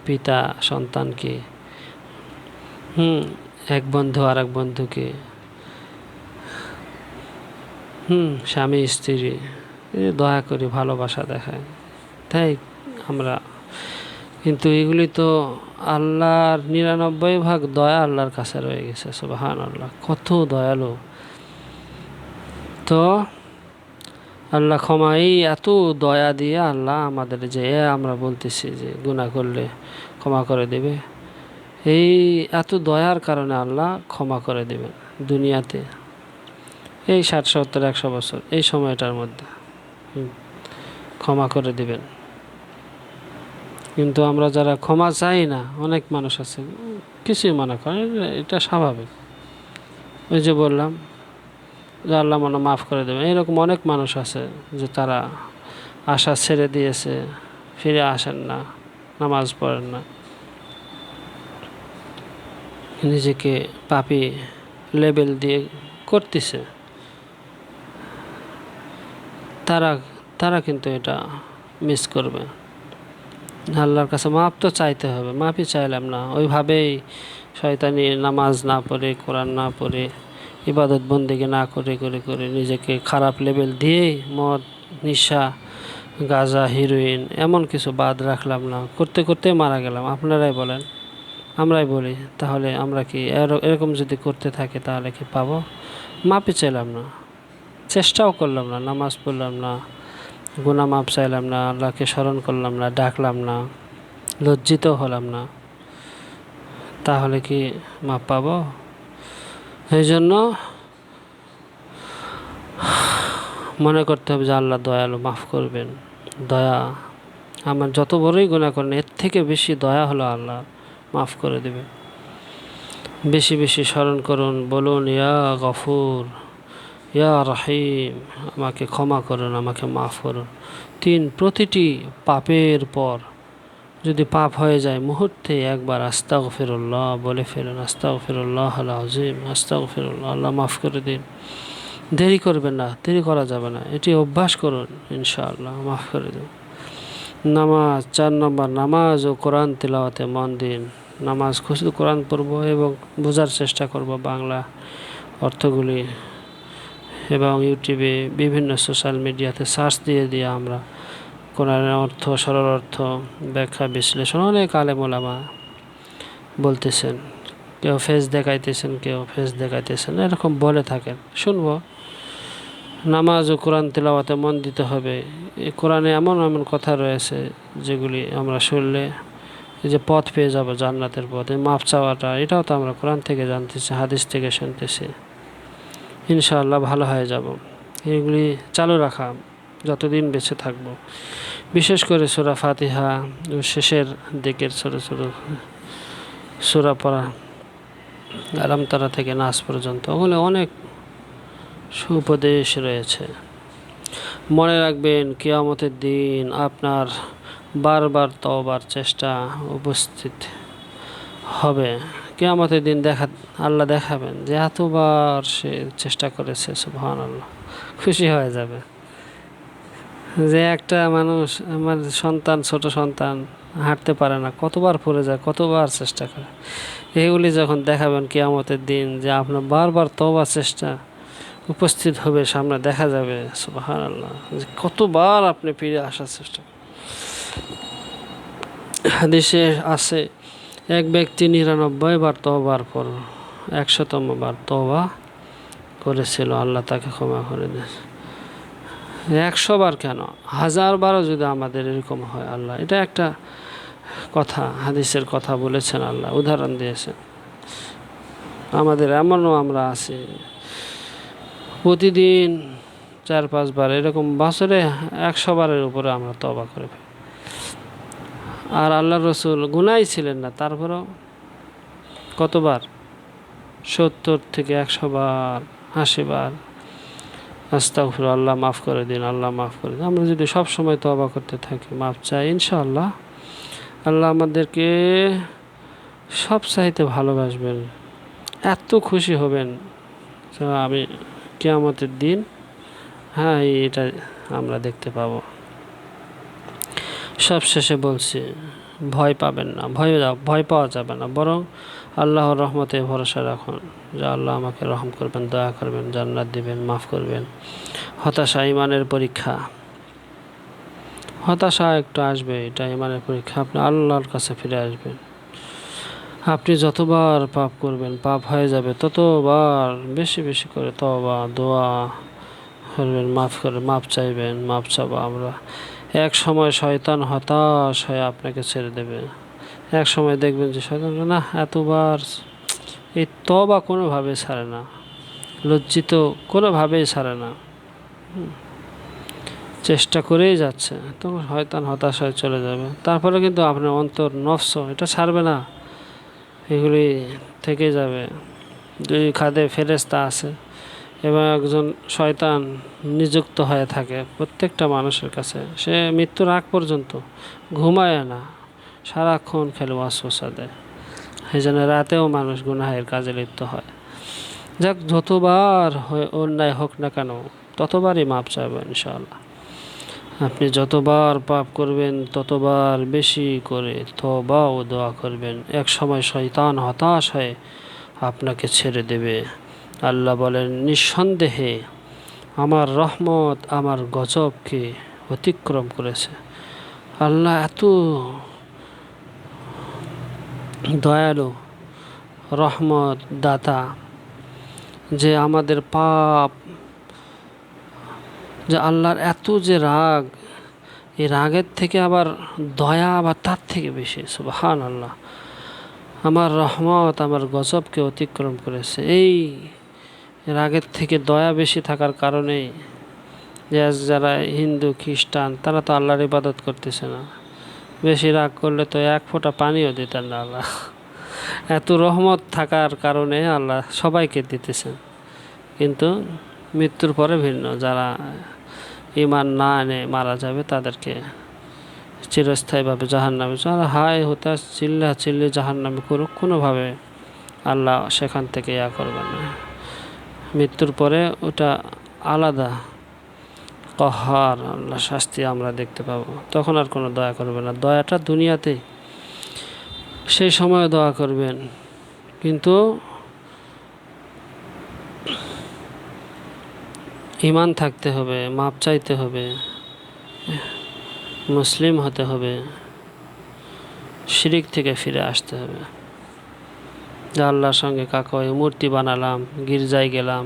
পিতা সন্তানকে, এক বন্ধু আর এক বন্ধুকে, স্বামী স্ত্রী দয়া করে ভালোবাসা দেখায়। তাই আমরা, কিন্তু এগুলি তো আল্লাহর 99 ভাগ দয়া আল্লাহর কাছে রয়ে গেছে, সুবহানাল্লাহ, কত দয়ালু। তো আল্লাহ ক্ষমা, এই এত দয়া দিয়ে আল্লাহ আমাদের, যে আমরা বলতেছি যে গুনাহ করলে ক্ষমা করে দেবে, এই এত দয়ার কারণে আল্লাহ ক্ষমা করে দেবেন দুনিয়াতে, এই 60, 70, 100 বছর এই সময়টার মধ্যে ক্ষমা করে দিবেন। কিন্তু আমরা যারা ক্ষমা চাই না, অনেক মানুষ আছে কিছুই মনে করে এটা স্বাভাবিক, ওই যে বললাম যে আল্লাহ মনে মাফ করে দেবেন, এরকম অনেক মানুষ আছে যে তারা আশা ছেড়ে দিয়েছে, ফিরে আসেন না, নামাজ পড়েন না, নিজেকে পাপী লেবেল দিয়ে করতেছে। তারা কিন্তু এটা মিস করবে। আল্লাহর কাছে মাপ তো চাইতে হবে, মাফই চাইলাম না, ওইভাবেই শয়তানি নামাজ না পড়ে, কোরআন না পড়ে, ইবাদত বন্দেগী না করে করে করে নিজেকে খারাপ লেভেল দিয়েই মদ, নেশা, গাঁজা, হিরোইন এমন কিছু বাদ রাখলাম না, করতে করতে মারা গেলাম। আপনারাই বলেন, আমরাই বলি, তাহলে আমরা কি এরকম যদি করতে থাকি তাহলে কি পাবো? মাপই চাইলাম না, চেষ্টাও করলাম না, নামাজ পড়লাম না, গুনাহ মাপ চাইলাম না, আল্লাহকে স্মরণ করলাম না, ডাকলাম না, লজ্জিত হলাম না, তাহলে কি মাপ পাবো? এই জন্য মনে করতে হবে যে আল্লাহ দয়ালু, মাফ করবেন। দয়া, আমার যত বড়ই গুনাহ করেন এর থেকে বেশি দয়া হলো আল্লাহ মাফ করে দেবে। বেশি বেশি স্মরণ করুন, বলুন ইয়া গফুর, ইয়া রহিম, আমাকে ক্ষমা করুন, আমাকে মাফ করুন। 3, প্রতিটি পাপের পর যদি পাপ হয়ে যায়, মুহূর্তে একবার আস্তাগফিরুল্লাহ বলে ফেলুন, আস্তাগফিরুল্লাহ আল আযীম, আস্তাগফিরুল্লাহ, আল্লাহ মাফ করে দিন। দেরি করবেন না, দেরি করা যাবে না, এটি অভ্যাস করুন, ইনশাআল্লাহ মাফ করে দিন। নামাজ, 4 নম্বর, নামাজ ও কোরআন তিলাওয়াতে মন দিন। নামাজ শুধু কোরআন পড়ব এবং বোঝার চেষ্টা করব বাংলা অর্থগুলি, এবং ইউটিউবে বিভিন্ন সোশ্যাল মিডিয়াতে সার্চ দিয়ে দিয়ে আমরা কোরআনের অর্থ, সরল অর্থ, ব্যাখ্যা, বিশ্লেষণ, অনেক আলেম ওলামা বলতেছেন, কেউ ফেস দেখাইতেছেন, কেউ ফেস দেখাইতেছেন, এরকম বলে থাকেন, শুনবো। নামাজ ও কোরআন তিলাওয়াতে মন দিতে হবে। এই কোরআনে এমন এমন কথা রয়েছে যেগুলি আমরা শুনলে এই যে পথ পেয়ে যাব, জান্নাতের পথ, এই মাফ চাওয়াটা, এটাও তো আমরা কোরআন থেকে জানতেছি, হাদিস থেকে শুনতেছি, ইনশাআল্লাহ ভালো হয়ে যাব। এগুলি চালু রাখা যতদিন বেঁচে থাকব। বিশেষ করে সূরা ফাতিহা ও শেষের দিকের ছোটো ছোটো সূরা পড়া, আলাম তারা থেকে নাস পর্যন্ত, ওগুলো অনেক সুপদেশ রয়েছে। মনে রাখবেন, কিয়ামতের দিন আপনার বারবার তওবার চেষ্টা উপস্থিত হবে। কিয়ামতের দিন আল্লাহ দেখাবেন যে এতবার সে চেষ্টা করেছে, সুবহানাল্লাহ, খুশি হয়ে যাবে যে একটা মানুষ, আমার সন্তান, ছোট সন্তান হাঁটতে পারে না, কতবার পড়ে যায়, কতবার চেষ্টা করে। এগুলি যখন দেখাবেন কিয়ামতের দিন, যে আপনার বারবার তওবার চেষ্টা উপস্থিত হবে সামনে, দেখা যাবে সুবহানাল্লাহ যে কতবার আপনি ফিরে আসার চেষ্টা। হাদিসে আছে এক ব্যক্তি ৯৯ বার তওবার পর ১০০তম বার তওবা করেছিল, আল্লাহ তাকে ক্ষমা করে দেয়। ১০০ বার কেন, ১০০০ বারও যদি আমাদের এরকম হয়, আল্লাহ এটা একটা কথা, হাদিসের কথা বলেছেন, আল্লাহ উদাহরণ দিয়েছেন। আমাদের এমনও আমরা আছি প্রতিদিন ৪-৫ বার, এরকম বছরে ১০০ বারের উপরে আমরা তওবা করে ফেলি। আর আল্লাহ রসুল গুনাই ছিলেন না, তারপরেও কতবার, ৭০ থেকে ১০০ বার, ৮০ বার আস্তাগফিরুল্লাহ, আল্লাহ মাফ করে দিন, আল্লাহ মাফ করে দিন। আমরা যদি সব সময় তওবা করতে থাকি, মাফ চাই, ইনশাআল্লাহ আল্লাহ আমাদেরকে সব চাইতে ভালোবাসবেন, এত খুশি হবেন। আমি কিয়ামতের দিন, হ্যাঁ এটা আমরা দেখতে পাবো। সবশেষে বলছি, ভয় পাবেন না, ভয় পাওয়া যাবে না, বরং আল্লাহর রহমতে ভরসা রাখুন যে আল্লাহ আমাকে রহম করবেন, দয়া করবেন, জান্নাত দিবেন, মাফ করবেন। হতাশা ইমানের পরীক্ষা, হতাশা একটু আসবে, এটা ইমানের পরীক্ষা। আপনি আল্লাহর কাছে ফিরে আসবেন। আপনি যতবার পাপ করবেন, পাপ হয়ে যাবে, ততবার বেশি বেশি করে তওবা দোয়া করবেন, মাফ চাইবেন, মাফ চাবো আমরা। এক সময় শয়তান হতাশ হয়ে আপনাকে ছেড়ে দেবে। এক সময় দেখবেন যে শয়তান না, এতবার এই তওবা কোনোভাবে ছাড়ে না, লজ্জিত কোনোভাবেই ছাড়ে না, চেষ্টা করেই যাচ্ছে, তখন শয়তান হতাশ হয়ে চলে যাবে। তারপরে কিন্তু আপনার অন্তর নফস এটা ছাড়বে না, এগুলি থেকে যাবে। দুই খাদে ফেরেশতা আছে এবং একজন শয়তান নিযুক্ত হয়ে থাকে প্রত্যেকটা মানুষের কাছে। সে মৃত্যুর আগ পর্যন্ত ঘুমায় না, সারাক্ষণ খেলে ওয়াসওয়াসা দেয়। এই জন্য রাতেও মানুষ গুনাহের কাজে লিপ্ত হয়। যাক, যতবার অন্যায় হোক না কেন, ততবারই মাপ চাইবেন ইনশাআল্লাহ। আপনি যতবার পাপ করবেন, ততবার বেশি করে তওবা ও দোয়া করবেন। এক সময় শয়তান হতাশ হয়ে আপনাকে ছেড়ে দেবে। আল্লাহ বলেন, নিঃসন্দেহে আমার রহমত আমার গজবকে অতিক্রম করেছে। আল্লাহ এত দয়ালু, রহমত দাতা, যে আমাদের পাপ, যে আল্লাহর এত যে রাগ, এই রাগের থেকে আবার দয়া আবার তার থেকে বেশি। সুবহানাল্লাহ, আমার রহমত আমার গজবকে অতিক্রম করেছে। এই রাগের থেকে দয়া বেশি থাকার কারণেই যে যারা হিন্দু খ্রিস্টান, তারা তো আল্লাহর ইবাদত করতেছে না। বেশি রাগ করলে তো এক ফোঁটা পানিও দিতেন না আল্লাহ। এত রহমত থাকার কারণে আল্লাহ সবাইকে দিতেছেন। কিন্তু মৃত্যুর পরে ভিন্ন, যারা ঈমান না এনে মারা যাবে, তাদেরকে চিরস্থায়ীভাবে জাহান্নামে, যারা হায় হতাশ চিল্লি জাহান্নামে করুক, কোনোভাবে আল্লাহ সেখান থেকে করবেন না। মৃত্যুর পরে ওটা আলাদা কহার আল্লাহ শাস্তি আমরা দেখতে পাবো, তখন আর কোনো দয়া করবে না। দয়াটা দুনিয়াতেই, সেই সময় দয়া করবেন, কিন্তু ঈমান থাকতে হবে, মাপ চাইতে হবে, মুসলিম হতে হবে, শিরিক থেকে ফিরে আসতে হবে। যে আল্লাহর সঙ্গে কাকয় মূর্তি বানালাম, গির্জায় গেলাম,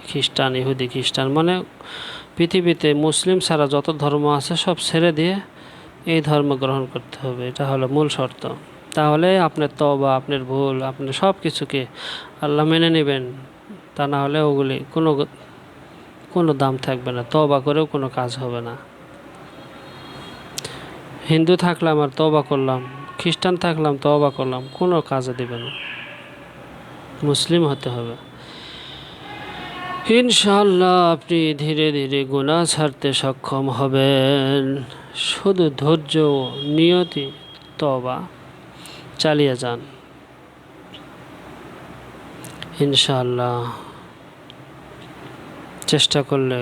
খ্রিস্টান ইহুদি খ্রিস্টান, মানে পৃথিবীতে মুসলিম ছাড়া যত ধর্ম আছে সব ছেড়ে দিয়ে এই ধর্ম গ্রহণ করতে হবে। এটা হলো মূল শর্ত। তাহলে আপনার তওবা, আপনার ভুল, আপনার সব কিছুকে আল্লাহ মেনে নেবেন। তা না হলে ওগুলি কোনো দাম থাকবে না, তওবা করেও কোনো কাজ হবে না। হিন্দু থাকলাম আর তওবা করলাম, খ্রিস্টান থাকলাম তওবা করলাম, কোনো কাজে দেবে না। মুসলিম হতে হবে। ইনশাআল্লাহ আপনি ধীরে ধীরে গুনাহ ছাড়তে সক্ষম হবেন। শুধু ধৈর্য, নিয়তি, তওবা চালিয়ে যান। ইনশাআল্লাহ চেষ্টা করলে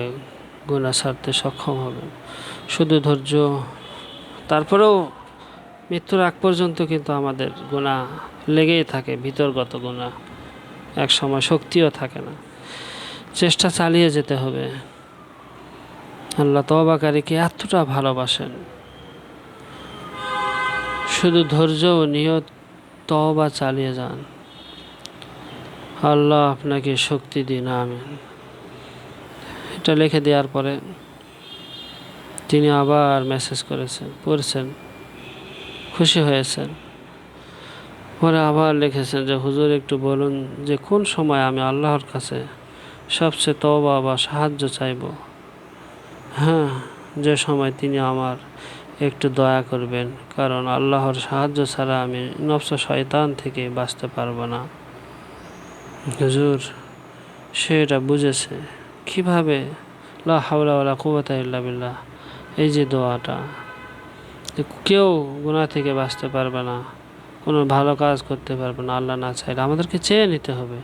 গুনাহ ছাড়তে সক্ষম হবেন। শুধু ধৈর্য, তারপরেও মৃত্যুর আগ পর্যন্ত কিন্তু আমাদের গুনাহ লেগেই থাকে, ভিতরগত গুনাহ, এক সময় শক্তিও থাকে না। চেষ্টা চালিয়ে যেতে হবে। আল্লাহ তওবাকারীকে এতটা ভালোবাসেন, শুধু ধৈর্য ও নিয়ত তওবা চালিয়ে যান, আল্লাহ আপনাকে শক্তি দিন। আমিন। এটা লিখে দেওয়ার পরে তিনি আবার মেসেজ করেছেন, পড়ছেন, খুশি হয়েছেন। পরে আবার লিখেছেন যে হুজুর একটু বলুন যে কোন সময় আমি আল্লাহর কাছে সবচেয়ে তওবা বা সাহায্য চাইব। হ্যাঁ, যে সময় তিনি আমার একটু দয়া করবেন, কারণ আল্লাহর সাহায্য ছাড়া আমি নফস শয়তান থেকে বাঁচতে পারবো না। হুজুর সে এটা বুঝেছে কিভাবে। লা হাওলা ওয়ালা কুওয়াতা ইল্লা বিল্লাহ, এই যে দোয়াটা, কেউ গুনাহ থেকে বাঁচতে পারবে না, কোনো ভালো কাজ করতে পারবে না আল্লাহ না চাইলে। আমাদেরকে চেয়ে নিতে হবে,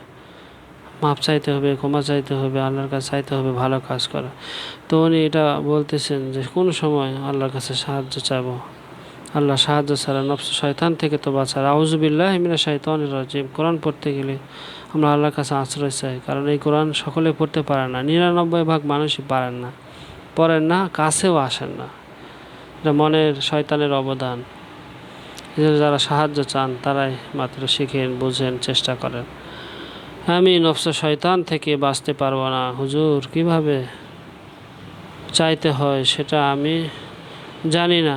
মাপ চাইতে হবে, ক্ষমা চাইতে হবে, আল্লাহর কাছে চাইতে হবে ভালো কাজ করা। তো উনি এটা বলতেছেন যে কোন সময় আল্লাহর কাছে সাহায্য চাইবো। আল্লাহ সাহায্য ছাড়া নফস শয়তান থেকে তো বাঁচার। আউযু বিল্লাহি মিনাশ শাইতানির রাজিম। কোরআন পড়তে গেলে আমরা আল্লাহর কাছে আশ্রয় চাই, কারণ এই কোরআন সকলে পড়তে পারে না, 99% মানুষই পারেন না, পড়েন না, কাছেও আসেন না। এটা মনের শয়তানের অবদান। যারা সাহায্য চান তারাই মাত্র শিখেন, বুঝেন, চেষ্টা করেন। আমি নফস শয়তান থেকে বাঁচতে পারবো না হুজুর, কিভাবে চাইতে হয় সেটা আমি জানি না।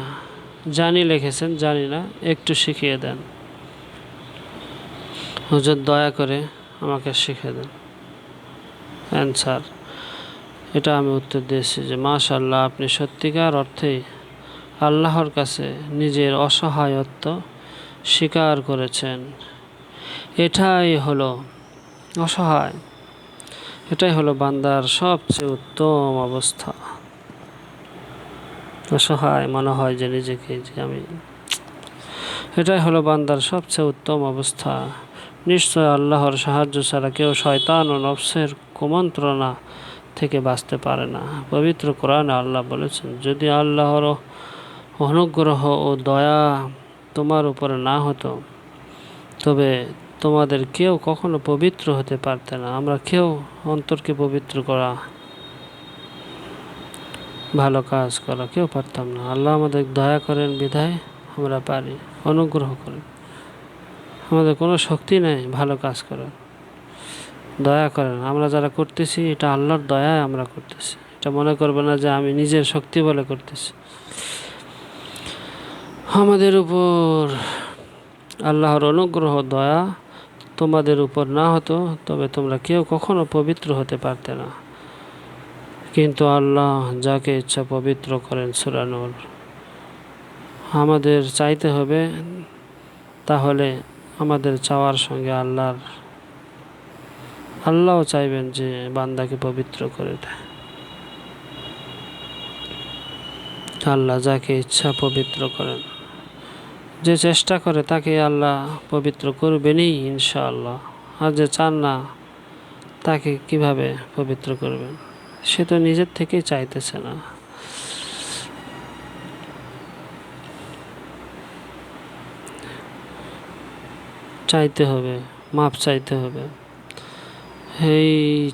জানি লিখেছেন, জানি না, একটু শিখিয়ে দেন হুজুর, দয়া করে আমাকে শিখিয়ে দেন। অ্যান্সার, এটা আমি উত্তর দিয়েছি যে মাশাআল্লাহ, আপনি সত্যিকার অর্থেই আল্লাহর কাছে নিজের অসহায়ত্ব স্বীকার করেছেন। এটাই হলো অসহায়, এটাই হলো বান্দার সবচেয়ে উত্তম অবস্থা। অসহায় মনে হয় যে নিজেকে, যে আমি, এটাই হলো বান্দার সবচেয়ে উত্তম অবস্থা। নিশ্চয় আল্লাহর সাহায্য ছাড়া কেউ শয়তান ও নফসের কুমন্ত্রণা থেকে বাঁচতে পারে না। পবিত্র কোরআনে আল্লাহ বলেছেন, যদি আল্লাহর অনুগ্রহ ও দয়া তোমার উপরে না হতো তবে তোমাদের কেউ কখনো পবিত্র হতে পারতে না। আমরা কেউ অন্তরকে পবিত্র করা, ভালো কাজ করা কেউ পারতাম না। আল্লাহ আমাদের দয়া করেন বিধায় আমরা পারি, অনুগ্রহ করেন। আমাদের কোনো শক্তি নেই ভালো কাজ করার, দয়া করেন। আমরা যারা করতেছি এটা আল্লাহর দয়ায় আমরা করতেছি। এটা মনে করবে না যে আমি নিজের শক্তি বলে করতেছি। আমাদের উপর আল্লাহর অনুগ্রহ দয়া তোমাদের উপর না হতো তবে তোমরা কেউ কখনো পবিত্র হতে পারতে না, কিন্তু আল্লাহ যাকে ইচ্ছা পবিত্র করেন। সূরা নূর। আমাদের চাইতে হবে, তাহলে আমাদের চাওয়ার সঙ্গে আল্লাহও চাইবেন যে বান্দাকে পবিত্র করে দেয়। আল্লাহ যাকে ইচ্ছা পবিত্র করেন, যে চেষ্টা করে তাকে আল্লাহ পবিত্র করবেনই ইনশাআল্লাহ। আর যে চান না তাকে কিভাবে পবিত্র করবেন? সে তো নিজের থেকেই চাইতেছে না। চাইতে হবে, মাপ চাইতে হবে। এই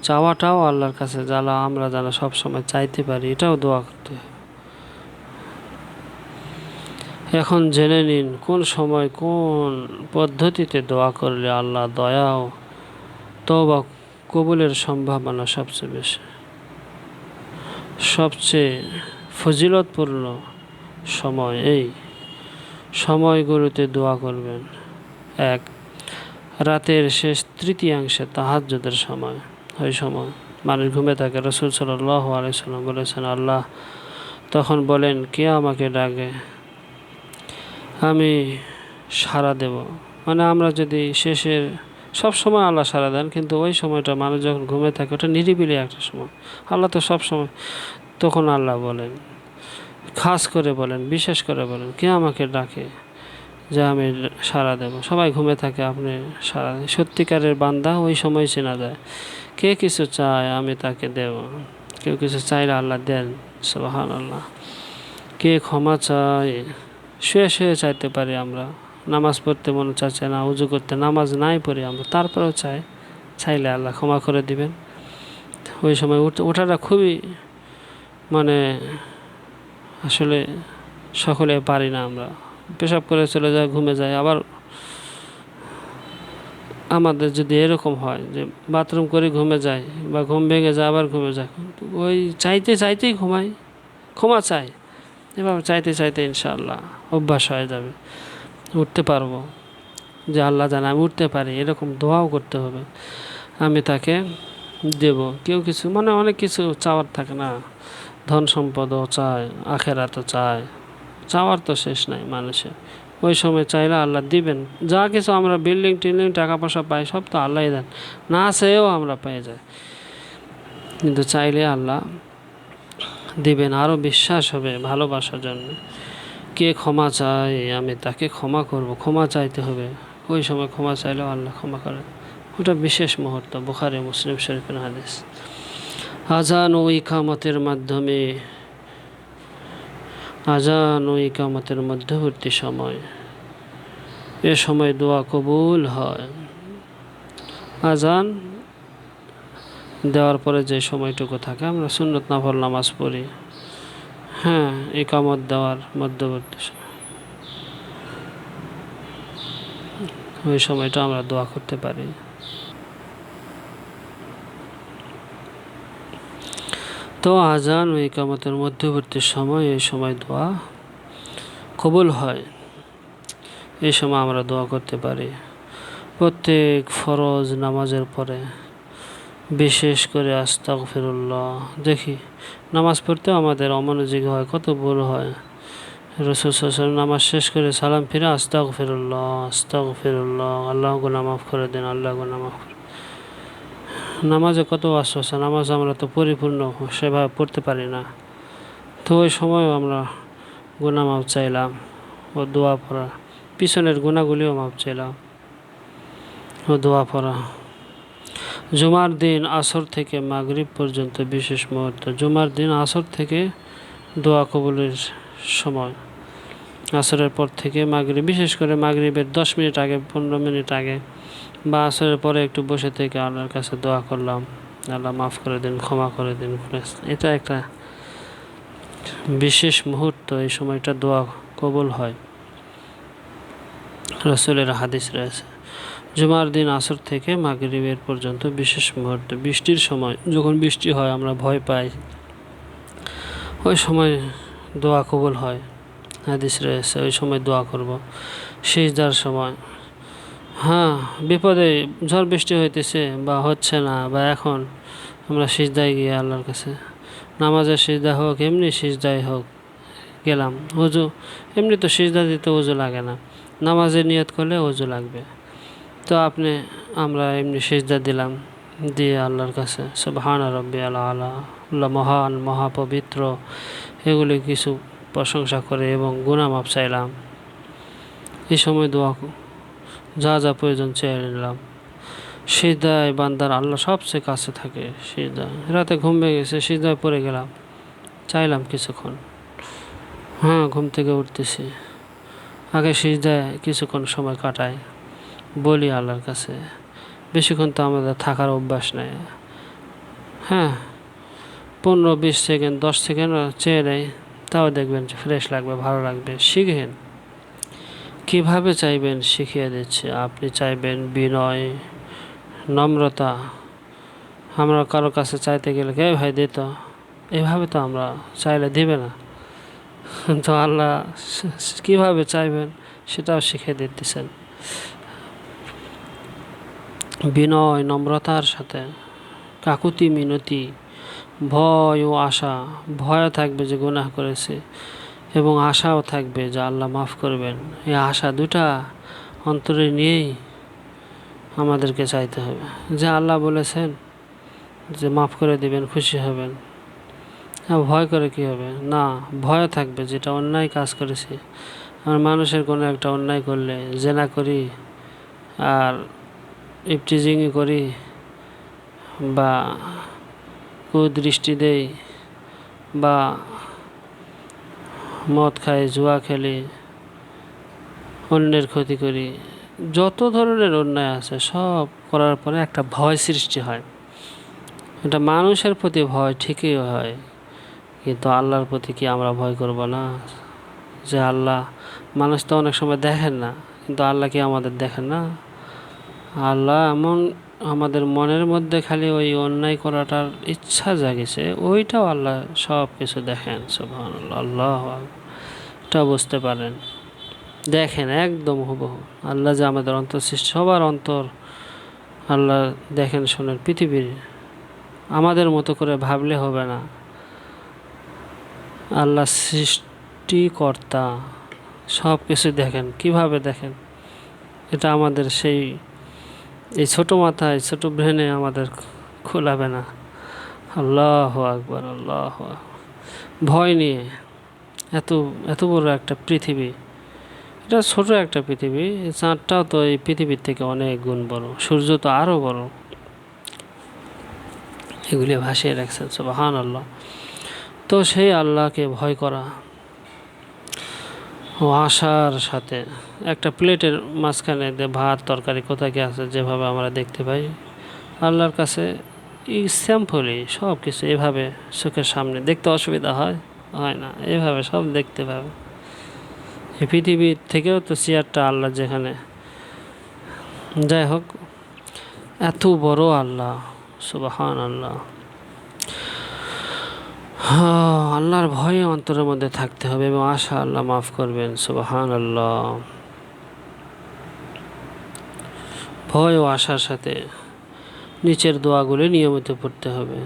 চাওয়াটাও আল্লাহর কাছে জ্বালা, আমরা যেন সবসময় চাইতে পারি, এটাও দোয়া করতে হবে। এখন জেনে নিন কোন সময় কোন পদ্ধতিতে দোয়া করলে আল্লাহ দয়া ও তওবা কবুলের সম্ভাবনা সবচেয়ে বেশি। সবচেয়ে ফজিলতপূর্ণ সময় এই সময়গুলোতে দোয়া করবেন। 1. রাতের শেষ তৃতীয়াংশে তাহাজ্জুদের সময়। ওই সময় মানুষ ঘুমে থাকে। রাসূল সাল্লাল্লাহু আলাইহি ওয়াসাল্লাম বলেছেন, আল্লাহ তখন বলেন, কে আমাকে ডাকে, আমি সাড়া দেব। মানে আমরা যদি শেষের, সব সময় আল্লাহ সাড়া দেন, কিন্তু ওই সময়টা মানুষ যখন ঘুমে থাকে ওটা নিরিবিলি একটা সময়। আল্লাহ তো সব সময়, তখন আল্লাহ বলেন, খাস করে বলেন, বিশেষ করে বলেন, কে আমাকে ডাকে যে আমি সাড়া দেব। সবাই ঘুমে থাকে, আপনি সাড়া দেন। সত্যিকারের বান্দা ওই সময় চেনা যায়। কে কিছু চায় আমি তাকে দেব। কেউ কিছু চাইলে আল্লাহ দেন, সুবহানাল্লাহ। কে ক্ষমা চায় শুয়ে শুয়ে চাইতে পারি আমরা, নামাজ পড়তে মনে চাচ্ছে না, উজু করতে নামাজ নাই পড়ি আমরা, তারপরেও চাইলে আল্লাহ ক্ষমা করে দিবেন। ওই সময় ওঠাটা খুবই মানে আসলে সকলে পারি না আমরা, পেশাব করে চলে যায়, ঘুমে যায়। আবার আমাদের যদি এরকম হয় যে বাথরুম করে ঘুমে যায় বা ঘুম ভেঙে যায় আবার ঘুমে যায়, ওই চাইতেই ক্ষমা চাই, এভাবে চাইতে চাইতে ইনশাআল্লাহ অভ্যাস হয়ে যাবে, উঠতে পারবো। যে আল্লাহ জানে আমি উঠতে পারি, এরকম দোয়াও করতে হবে, আমি তাকে দেব। কেউ কিছু অনেক কিছু চাওয়ার থাকে না, ধন সম্পদও চায়, আখেরাতও চায়, চাওয়ার তো শেষ নাই মানুষের। ওই সময় চাইলে আল্লাহ দিবেন। যা কিছু আমরা বিল্ডিং টিল্ডিং টাকা পয়সা পাই সব তো আল্লাহই দেন, না চেয়েও আমরা পেয়ে যাই, কিন্তু চাইলে আল্লাহ দিবেন। আরও বিশ্বাস হবে ভালোবাসার জন্য। কে ক্ষমা চায় আমি তাকে ক্ষমা করব, ক্ষমা চাইতে হবে। ওই সময় ক্ষমা চাইলেও আল্লাহ ক্ষমা করে। ওটা বিশেষ মুহূর্ত, বুখারী মুসলিম শরীফের হাদিস। আজান ও ইকামতের মধ্যবর্তী সময়, এ সময় দোয়া কবুল হয়। আজান দেওয়ার পরে যে সময়টুকু থাকে আমরা সুন্নত নফল নামাজ পড়ি, হ্যাঁ, ইকামত দেওয়ার মধ্যবর্তী সময়, ওই সময়টা আমরা দোয়া করতে পারি। তো আজান ও ইকামতের মধ্যবর্তী সময়, এই সময় দোয়া কবুল হয়। এই সময় আমরা দোয়া করতে পারি। প্রত্যেক ফরজ নামাজের পরে বিশেষ করে আস্তাগফিরুল্লাহ। দেখি নামাজ পড়তেও আমাদের অমনোযোগী হয়, কত ভুল হয়। রাসূল সাল্লাল্লাহু আলাইহি ওয়াসাল্লাম নামাজ শেষ করে সালাম ফিরে আস্তাগফিরুল্লাহ, আল্লাহ গুনাহ মাফ করে দিন, আল্লাহ গুনাহ মাফ করে। নামাজে কত ওয়াসওয়াসা, নামাজ আমরা তো পরিপূর্ণ সেভাবে পড়তে পারি না। তো ওই সময়ও আমরা গুনাহ মাফ চাইলাম ও দোয়া পড়া, পিছনের গুনাহগুলিও মাফ চাইলাম ও দোয়া পড়া। জুমার দিন আসর থেকে মাগরিব পর্যন্ত বিশেষ মুহূর্ত। জুমার দিন আসর থেকে দোয়া কবুলের সময়, আসরের পর থেকে মাগরিব, বিশেষ করে মাগরিবের 10 মিনিট আগে, 15 মিনিট আগে বা আসরের পরে একটু বসে থেকে আল্লাহর কাছে দোয়া করলাম, আল্লাহ মাফ করে দিন, ক্ষমা করে দিন। এটা একটা বিশেষ মুহূর্ত, এই সময়টা দোয়া কবুল হয়, রাসূলের হাদিস রয়েছে। জুমার দিন আসর থেকে মাগরিবের পর্যন্ত বিশেষ মুহূর্ত। বৃষ্টির সময়, যখন বৃষ্টি হয় আমরা ভয় পাই, ওই সময় দোয়া কবুল হয়, হাদিস রয়েছে, ওই সময় দোয়া করব। সিজদার সময়, হ্যাঁ, বিপদে ঝড় বৃষ্টি হইতেছে বা হচ্ছে না, বা এখন আমরা সিজদায় গিয়ে আল্লাহর কাছে, নামাজের সিজদা হোক, এমনি সিজদায় হোক গেলাম, ওযু এমনি তো সিজদা দিতে ওযু লাগে না, নামাজের নিয়ত করলে ওযু লাগবে। তো আমরা এমনি সিজদা দিলাম, দিয়ে আল্লাহর কাছে সুবহানা রাব্বিয়াল আলা, আল্লাহ মহান, মহাপবিত্র, এগুলি কিছু প্রশংসা করে এবং গুনাহ মাফ চাইলাম। এই সময় দোয়া যা যা প্রয়োজন চেয়ে নিলাম। সিজদায় বান্দার আল্লাহ সবচেয়ে কাছে থাকে। সিজদা, রাতে ঘুম ভেঙে গেছে, সিজদায় পড়ে গেলাম, চাইলাম কিছুক্ষণ, হ্যাঁ, ঘুম থেকে উঠতেছি, আগে সিজদায় কিছুক্ষণ সময় কাটাই, বলি আল্লাহর কাছে। বেশিক্ষণ তো আমাদের থাকার অভ্যাস নেই, হ্যাঁ, 15-20 সেকেন্ড, 10 সেকেন্ড চেয়ে নেই, তাও দেখবেন যে ফ্রেশ লাগবে, ভালো লাগবে। শিখেন, কীভাবে চাইবেন শিখিয়ে দিচ্ছে। আপনি চাইবেন বিনয়, নম্রতা। আমরা কারো কাছে চাইতে গেলে কে ভাই দে তো, এভাবে তো আমরা চাইলে দিবে না। তো আল্লাহ কীভাবে চাইবেন সেটাও শিখিয়ে দিতেছেন। বিনয়, নম্রতার সাথে, কাকুতি মিনতি, ভয় ও আশা। ভয়ও থাকবে যে গুনাহ করেছে এবং আশাও থাকবে যে আল্লাহ মাফ করবেন। এই আশা দুটা অন্তরে নিয়েই আমাদেরকে চাইতে হবে। যে আল্লাহ বলেছেন যে মাফ করে দিবেন, খুশি হবেন, ভয় করে কি হবে না, ভয় থাকবে যেটা অন্যায় কাজ করেছি। আর মানুষের কোনো একটা অন্যায় করলে, জেনা করি আর ইফটিজিংই করি বা কুদৃষ্টি দেই বা মদ খাই, জুয়া খেলি, অন্যের ক্ষতি করি, যত ধরনের অন্যায় আছে সব করার পরে একটা ভয় সৃষ্টি হয়। এটা মানুষের প্রতি ভয় ঠিকই হয়, কিন্তু আল্লাহর প্রতি কি আমরা ভয় করব না? যে আল্লাহ, মানুষ তো অনেক সময় দেখেন না, কিন্তু আল্লাহ কি আমাদের দেখেন না? আল্লাহ এমন আমাদের মনের মধ্যে খালি ওই অন্যায় করাটার ইচ্ছা জাগিছে, ওইটাও আল্লাহ সব কিছু দেখেন। সুবহানাল্লাহ, আল্লাহ এটা বুঝতে পারেন, দেখেন একদম হুবহু। আল্লাহ যে আমাদের অন্তর সৃষ্টি, সবার অন্তর আল্লাহ দেখেন শোনেন। পৃথিবীর আমাদের মতো করে ভাবলে হবে না, আল্লাহ সৃষ্টিকর্তা, সব কিছু দেখেন। কিভাবে দেখেন এটা আমাদের সেই এই ছোট মাথায় ছোট ব্রেনে আমাদের খোলাবে না। আল্লাহ আকবার, আল্লাহ ভয় নিয়ে এত এত বড় একটা পৃথিবী, এটা ছোট একটা পৃথিবী, এই চাঁদটাও তো এই পৃথিবীর থেকে অনেক গুণ বড়, সূর্য তো আরও বড়, এগুলি ভাসিয়ে রাখছেন। সুবহানাল্লাহ। তো সেই আল্লাহকে ভয় করা ও আশার সাথে একটা প্লেটের মাঝখানে ভাত তরকারি কোথায় কি আছে যেভাবে আমরা দেখতে পাই, আল্লাহর কাছে এই সিম্পলি সব কিছু এভাবে চোখের সামনে দেখতে অসুবিধা হয় না, এভাবে সব দেখতে পাবে। এই পৃথিবীর থেকেও তো চেয়ারটা আল্লাহ যেখানে, যাই হোক এত বড় আল্লাহ, সুবহানাল্লাহ। আল্লাহর ভয়ে অন্তরের মধ্যে থাকতে হবে এবং আশা আল্লাহ মাফ করবেন। সুবহানাল্লাহ। ভয় ও আশার সাথে নিচের দোয়াগুলি নিয়মিত পড়তে হবে,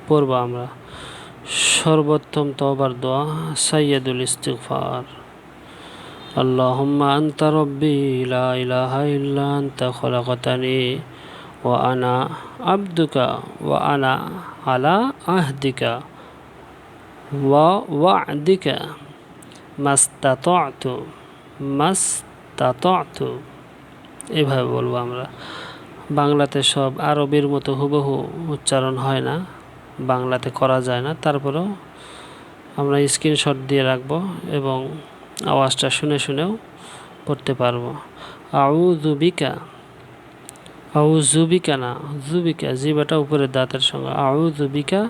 পড়ব আমরা। সর্বোত্তম তওবার দোয়া সাইয়্যিদুল ইস্তিগফার। আল্লাহুম্মা আনতা রব্বি লা ইলাহা ইল্লা আনতা খলাকতানি ওয়া আনা আবদুকা ওয়া আনা আলা আহদিকা ওয়া ওয়া'দিকা মাস্তাতa'তু। এভাবে বলবো আমরা। বাংলাতে সব আরবির মতো হুবহু উচ্চারণ হয় না, বাংলাতে করা যায় না, তারপরেও আমরা স্ক্রিনশট দিয়ে রাখবো এবং আওয়াজটা শুনে শুনেও পড়তে পারবো। আউযুবিকা না, যুবিকা, জিবাটা উপরের দাঁতের সঙ্গে। আউযুবিকা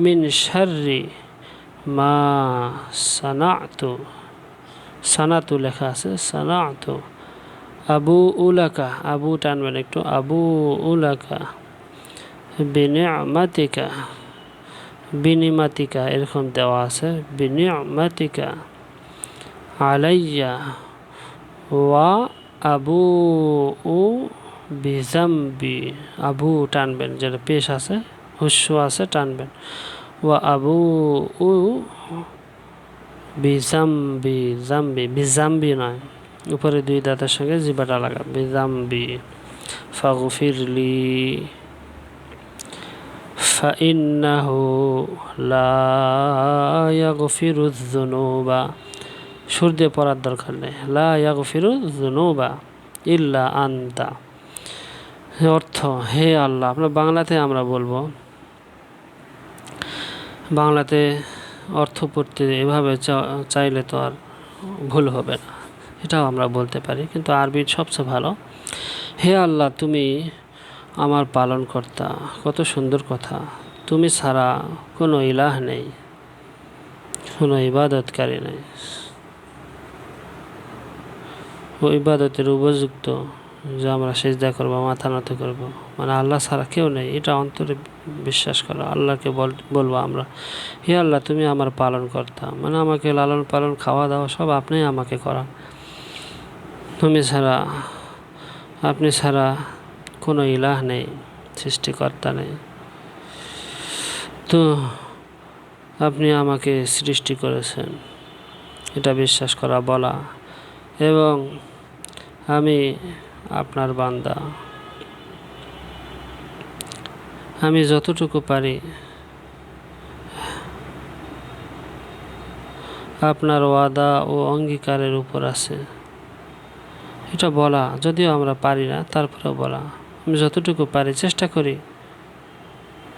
মিন শাররি মা সানাতু, সানাতু লেখা আছে, সানাতু। আবু উলাকা, আবু টানবেন একটু, আবু উলাকা বিনি'মাতিকা, বিনিমাতিকা এরকম দেওয়া আছে, বিনি'মাতিকা আলাইয়া ওয়া আবু উ বিজাম্বি, আবু টানবেন, যেটা পেশ আছে হুস্যু আছে টানবেন, ওয়া আবু উ বিজাম্বি, জাম্বি, বিজাম্বি নয়, উপরে দুই দাঁতের সঙ্গে জিবাটা লাগা, বিজাম্বি ফাগফিরলি ফাইন্নাহু লা ইয়াগফিরুয যুনুবা, সুর দিয়ে পড়ার দরকার নেই, লা ইয়াগফিরুয যুনুবা ইল্লা আনতা। অর্থ, হে আল্লাহ, আপনার বাংলাতে আমরা বলবো, বাংলাতে অর্থ পড়তে এভাবে চাইলে তো আর ভুল হবে না, এটাও আমরা বলতে পারি, কিন্তু আরবির সবচেয়ে ভালো। হে আল্লাহ, তুমি আমার পালনকর্তা, কত সুন্দর কথা, তুমি ছাড়া কোনো ইলাহ নেই, কোনো ইবাদতকারী নেই, ও ইবাদতের উপযুক্ত যে আমরা সিজদা করবো, মাথা নত করবো, মানে আল্লাহ ছাড়া কেউ নেই, এটা অন্তরে বিশ্বাস করো। আল্লাহকে বলবো আমরা, হে আল্লাহ, তুমি আমার পালনকর্তা, মানে আমাকে লালন পালন খাওয়া দাওয়া সব আপনিই আমাকে করা, আপনি ছাড়া কোনো ইলাহ নেই, সৃষ্টিকর্তা নেই, তো আপনি আমাকে সৃষ্টি করেছেন, এটা বিশ্বাস করা, বলা, এবং আমি আপনার বান্দা, আমি যতটুকু পারি আপনার ওয়াদা ও অঙ্গীকারের উপর আছে, এটা বলা, যদিও আমরা পারি না তারপরেও বলা, আমি যতটুকু পারি চেষ্টা করি,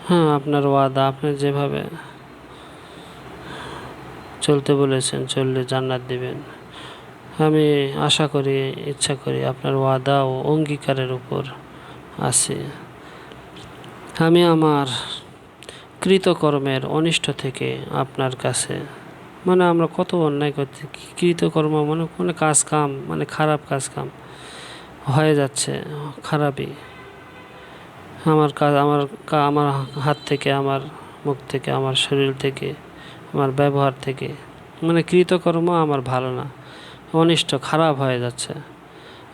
হ্যাঁ আপনার ওয়াদা, আপনি যেভাবে চলতে বলেছেন চললে জান্নাত দিবেন, আমি আশা করি, ইচ্ছা করি আপনার ওয়াদা ও অঙ্গীকারের উপর আছি। আমি আমার কৃতকর্মের অনিষ্ট থেকে আপনার কাছে, মানে আমরা কত অন্যায় করছি, কৃতকর্ম মানে কোনো কাজ কাম, মানে খারাপ কাজ কাম হয়ে যাচ্ছে, খারাপই আমার কাজ, আমার হাত থেকে, আমার মুখ থেকে, আমার শরীর থেকে, আমার ব্যবহার থেকে, মানে কৃতকর্ম আমার ভালো না, অনিষ্ট খারাপ হয়ে যাচ্ছে।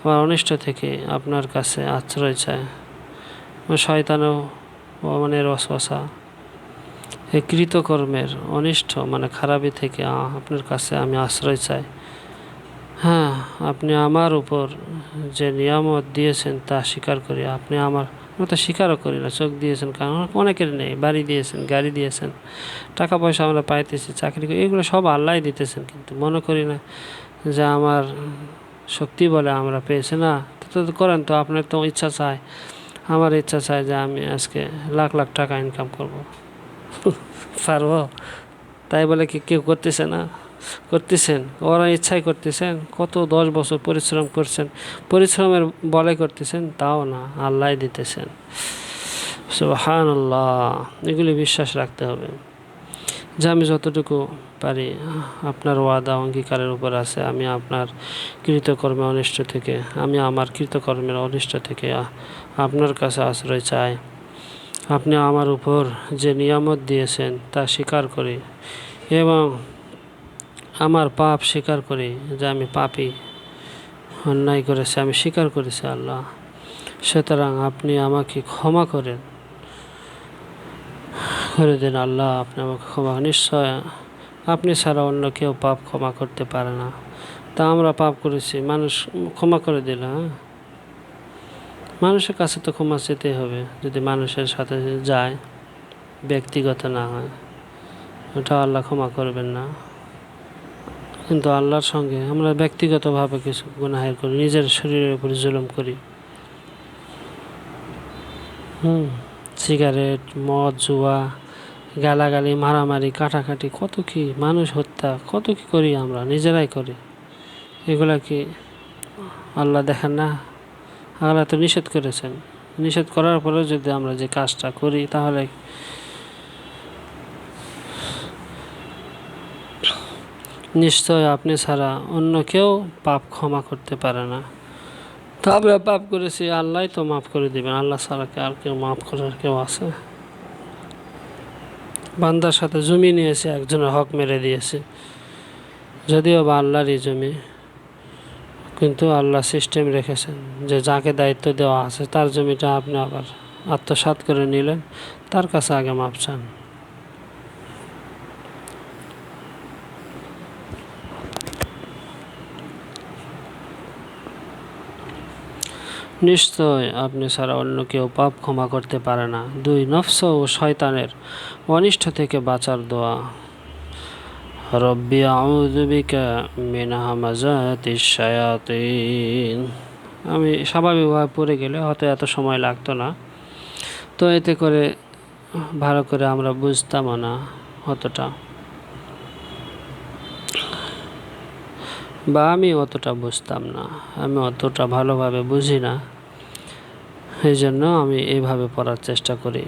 আমার অনিষ্ট থেকে আপনার কাছে আশ্রয় চায়। শয়তানও মনের ওয়াসওয়াসা, এই কৃতকর্মের অনিষ্ট মানে খারাপি থেকে আপনার কাছে আমি আশ্রয় চাই। হ্যাঁ, আপনি আমার উপর যে নিয়ামত দিয়েছেন তা স্বীকার করি। আপনি আমরা তো স্বীকারও করি না, চোখ দিয়েছেন, কারণ অনেকের নেই, বাড়ি দিয়েছেন, গাড়ি দিয়েছেন, টাকা পয়সা আমরা পাইতেছি, চাকরি করি, এগুলো সব আল্লাহ দিতেছেন, কিন্তু মনে করি না যে আমার শক্তি বলে আমরা পেয়েছি। না, তো করেন তো, আপনার তো ইচ্ছা চায়, আমার ইচ্ছা চায় যে আমি আজকে লাখ লাখ টাকা ইনকাম করব। পারবো? তাই বলে কি কেউ করতেছে না? করতেছেন, ওরা ইচ্ছাই করতেছেন। কত 10 বছর পরিশ্রম করছেন, পরিশ্রমের বলে করতেছেন, তাও না, আল্লাহ দিতেছেন। সুবহানাল্লাহ। এগুলি বিশ্বাস রাখতে হবে যে আমি যতটুকু পারি আপনার ওয়াদা অঙ্গীকারের উপর আছে। আমি আপনার কৃতকর্মের অনিষ্ট থেকে, আমি আমার কৃতকর্মের অনিষ্ট থেকে আপনার কাছে আশ্রয় চাই। আপনি আমার উপর যে নিয়ামত দিয়েছেন তা স্বীকার করি, এবং আমার পাপ স্বীকার করি যে আমি পাপী, অন্যায় করেছি, আমি স্বীকার করেছি আল্লাহ। সুতরাং আপনি আমাকে ক্ষমা করে দেন আল্লাহ, আপনি আমাকে ক্ষমা, নিশ্চয় আপনি ছাড়া অন্য কেউ পাপ ক্ষমা করতে পারে না। তা আমরা পাপ করেছি, মানুষ ক্ষমা করে দিল। হ্যাঁ, মানুষের কাছে তো ক্ষমা চেতেই হবে, যদি মানুষের সাথে যায়, ব্যক্তিগত না হয়, ওটা আল্লাহ ক্ষমা করবেন না। কিন্তু আল্লাহর সঙ্গে আমরা ব্যক্তিগতভাবে কিছু গুনাহ করি, নিজের শরীরের উপর জুলুম করি। সিগারেট, মদ, জুয়া, গালাগালি, মারামারি, কাটাকাটি, কত কি, মানুষ হত্যা, কত কি করি আমরা, নিজেরাই করি। এগুলা কি আল্লাহ দেখেন না? আল্লাহ তো নিষেধ করেছেন। নিষেধ করার পরেও যদি আমরা যে কাজটা করি, তাহলে নিশ্চয় আপনি ছাড়া অন্য কেউ পাপ ক্ষমা করতে পারে না। তা আমরা পাপ করেছি, আল্লাহ তো মাফ করে দিবেন। আল্লাহ ছাড়া আর কেউ মাফ করার কেউ আছে? বান্দার সাথে জমি নিয়েছে, একজনের হক মেরে দিয়েছে, যদিও বা আল্লাহরই জমি, কিন্তু আল্লাহ সিস্টেম রেখেছেন যে যাকে দায়িত্ব দেওয়া আছে তার জমিটা আপনি আবার আত্মসাৎ করে নিলেন, তার কাছে আগে মাপ চান। নিশ্চয় আপনি ছাড়া অন্য কেউ পাপ ক্ষমা করতে পারে না। 2, নফস ও শয়তানের অনিষ্ট থেকে বাঁচার দোয়া। রব্বি আউযু বিকা মিন হামাযাতিশ শায়াতিন। আমি স্বাভাবিকভাবে পড়ে গেলে হয়তো এত সময় লাগতো না, তো এতে করে ভালো করে আমরা বুঝতামও না অতটা, বা আমি অতটা বুঝতাম না, আমি অতটা ভালোভাবে বুঝি না। এই জন্য আমি এইভাবে পড়ার চেষ্টা করি,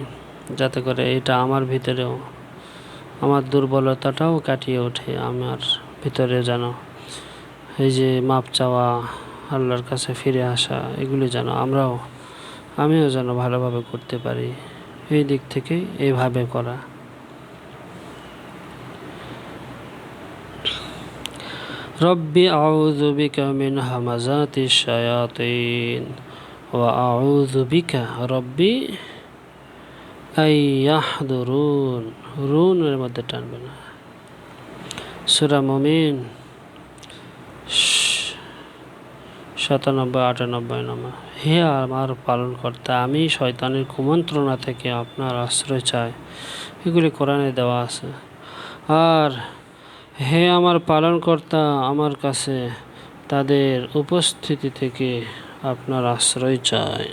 যাতে করে এটা আমার ভিতরেও, আমার দুর্বলতাটাও কাটিয়ে ওঠে, আমার ভিতরে যেন এই যে মাপ চাওয়া, আল্লাহর কাছে ফিরে আসা, এগুলি যেন আমিও যেন ভালোভাবে করতে পারি। এই দিক থেকে এইভাবে করা। রব্বি আউযু বিকা মিন হামাযাতিশ শায়াতিন ওয়া আউযু বিকা রব্বি আইয়াহদুরুন। রুনের মধ্যে টানবে না। সূরা মুমিন 97-98 নম্বর। হে আমার পালনকর্তা, আমি শয়তানের কুমন্ত্রণা থেকে আপনার আশ্রয় চাই। এগুলি কোরআনে দেওয়া আছে। আর হে আমার পালনকর্তা, আমার কাছে তাদের উপস্থিতি থেকে আপনার আশ্রয় চাই।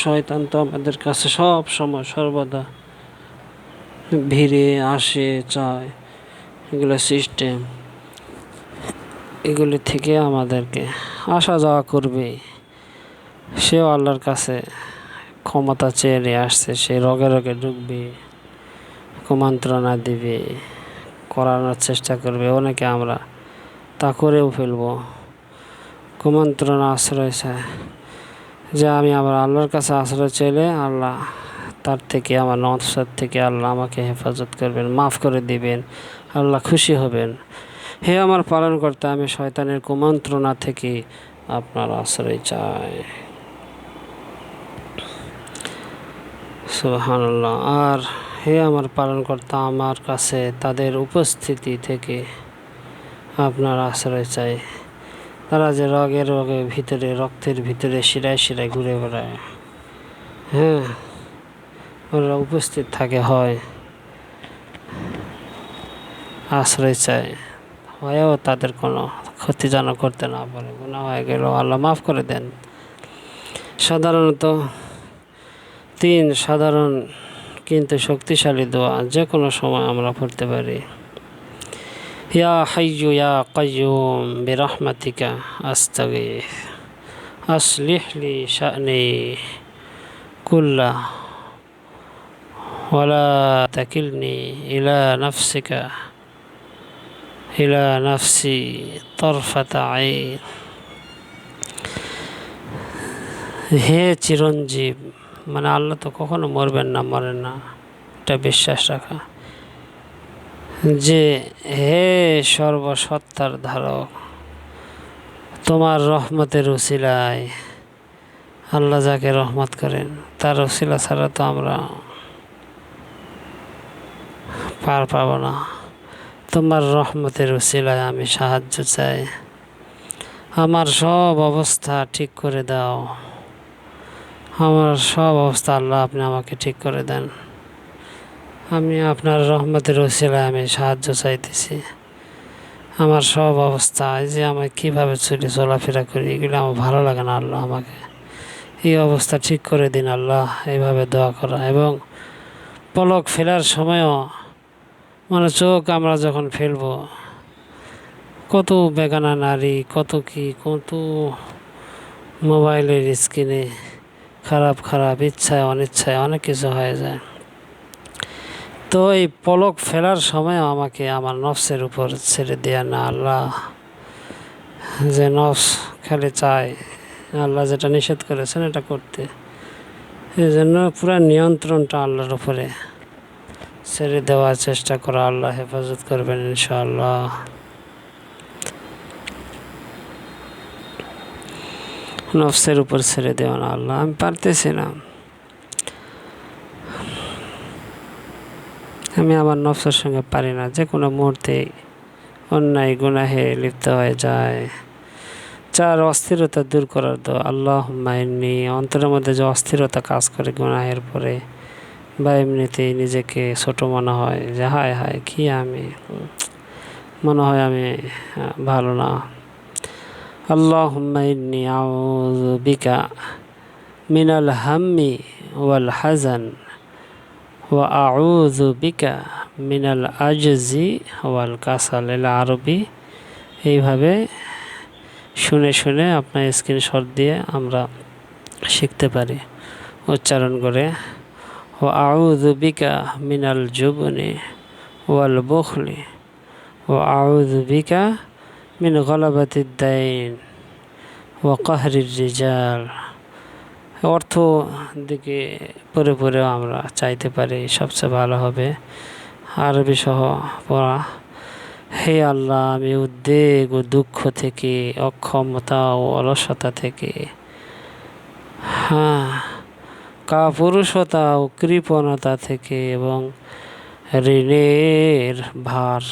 শয়তান তো আমাদের কাছে সব সময় সর্বদা ভিড়ে আসে, চায়, এগুলো সিস্টেম। এগুলি থেকে আমাদেরকে আসা যাওয়া করবে। সেও আল্লাহর কাছে ক্ষমতা চেয়ে নিয়ে আসছে, সে রগে রগে ঢুকবে, কুমন্ত্রণা দিবে, করানোর চেষ্টা করবে। অনেকে আমরা তা করেও ফেলবো, কুমন্ত্রণা আশ্রয় চায় যে আমি আবার আল্লাহর কাছে আশ্রয় চাইলে আল্লাহ তার থেকে, আমার নফসের থেকে আল্লাহ আমাকে হেফাজত করবেন, মাফ করে দিবেন, আল্লাহ খুশি হবেন। হে আমার পালনকর্তা, আমি শয়তানের কুমন্ত্রণা থেকে আপনার আশ্রয় চাই। সুবহানাল্লাহ। আর হে আমার পালনকর্তা, আমার কাছে তাদের উপস্থিতি থেকে আপনার আশ্রয় চাই, তারা যে রগে রগে ভিতরে, রক্তের ভিতরে, শিরায় শিরায় ঘুরে বেড়ায়, হ্যাঁ, ওরা উপস্থিত থাকে, হয় আশ্রয় চায়, হয়েও তাদের কোনো ক্ষতি যেন করতে না পারে। গুনাহ হয়ে গেল আল্লাহ মাফ করে দেন। সাধারণত 3 সাধারণ কিন্তু শক্তিশালী দোয়া যে কোনো সময় আমরা পড়তে পারি। ইয়া হাইয়্যু ইয়া কাইয়্যুম বিরহমাতিকা আস্তাগীথ আসলিহ লি শা'নি কুল্লাহু ওয়ালা তাকিলনি ইলা নাফসি তরফাতা আইন। হে চিরঞ্জীব, মানে আল্লাহ তো কখনো মরবেন না, মরেন না, এটা বিশ্বাস রাখা। যে হে সর্বসত্তার ধারক, তোমার রহমতের উসিলায়, আল্লাহ যাকে রহমত করেন তার উসিলা ছাড়া তো আমরা পার পাব না। তোমার রহমতের উসিলায় আমি সাহায্য চাই, আমার সব অবস্থা ঠিক করে দাও, আমার সব অবস্থা আল্লাহ আপনি আমাকে ঠিক করে দেন। আমি আপনার রহমতের উসিলায় আমি সাহায্য চাইতেছি। আমার সব অবস্থা, এই যে আমি কীভাবে চলাফেরা করি, এগুলো আমার ভালো লাগে না, আল্লাহ আমাকে এই অবস্থা ঠিক করে দিন আল্লাহ। এইভাবে দোয়া করা, এবং পলক ফেলার সময়ও, মানে চোখ আমরা যখন ফেলব, কত বেগানা নারী, কত মোবাইলের স্ক্রিনে খারাপ খারাপ ইচ্ছায় অনিচ্ছায় অনেক কিছু হয়ে যায়। তো এই পলক ফেলার সময় আমাকে আমার নফসের উপর ছেড়ে দেয়া না আল্লাহ। যে নফস খালি চায় আল্লাহ যেটা নিষেধ করেছেন এটা করতে, এই জন্য পুরো নিয়ন্ত্রণটা আল্লাহর উপরে ছেড়ে দেওয়ার চেষ্টা করা। আল্লাহ হেফাজত করবেন ইনশাআল্লাহ। নফসের উপর ছেড়ে দেওয়া না আল্লাহ, আমি পারতেছি না, আমি আমার নফসের সঙ্গে পারি না, যে কোনো মুহূর্তে অন্যায় গুনাহে লিপ্ত হয়ে যায়। 4 অস্থিরতা দূর করার দোয়া। আল্লাহুম্মা ইন্নী, অন্তরের মধ্যে যে অস্থিরতা কাজ করে গুনাহের পরে বা এমনিতেই নিজেকে ছোট মনে হয়, যে হায় হায় কি আমি, মনে হয় আমি ভালো না। আল্লাহুম্মা ইন্নী আউযু বিকা মিনাল হাম্মি ওয়াল হাজান ওয়া আউযু বিকা মিনাল আজজি ওয়াল কাসাল। আরবি এইভাবে শুনে শুনে আপনার স্ক্রিনশট দিয়ে আমরা শিখতে পারি, উচ্চারণ করে। ওয়া আউযু বিকা মিনাল জুবনি ওয়াল বুখলি ওয়া আউযু বিকা মিন গলাবাতিদ দাইন ওয়া কাহরির রিজাল। অর্থ দিকে পরে পরেও আমরা চাইতে পারি, সবচেয়ে ভালো হবে আরবি সহ পড়া। হে আল্লাহ, আমি উদ্বেগ ও দুঃখ থেকে, অক্ষমতা ও অলসতা থেকে, কাপুরুষতা ও কৃপণতা থেকে, এবং ঋণের ভার,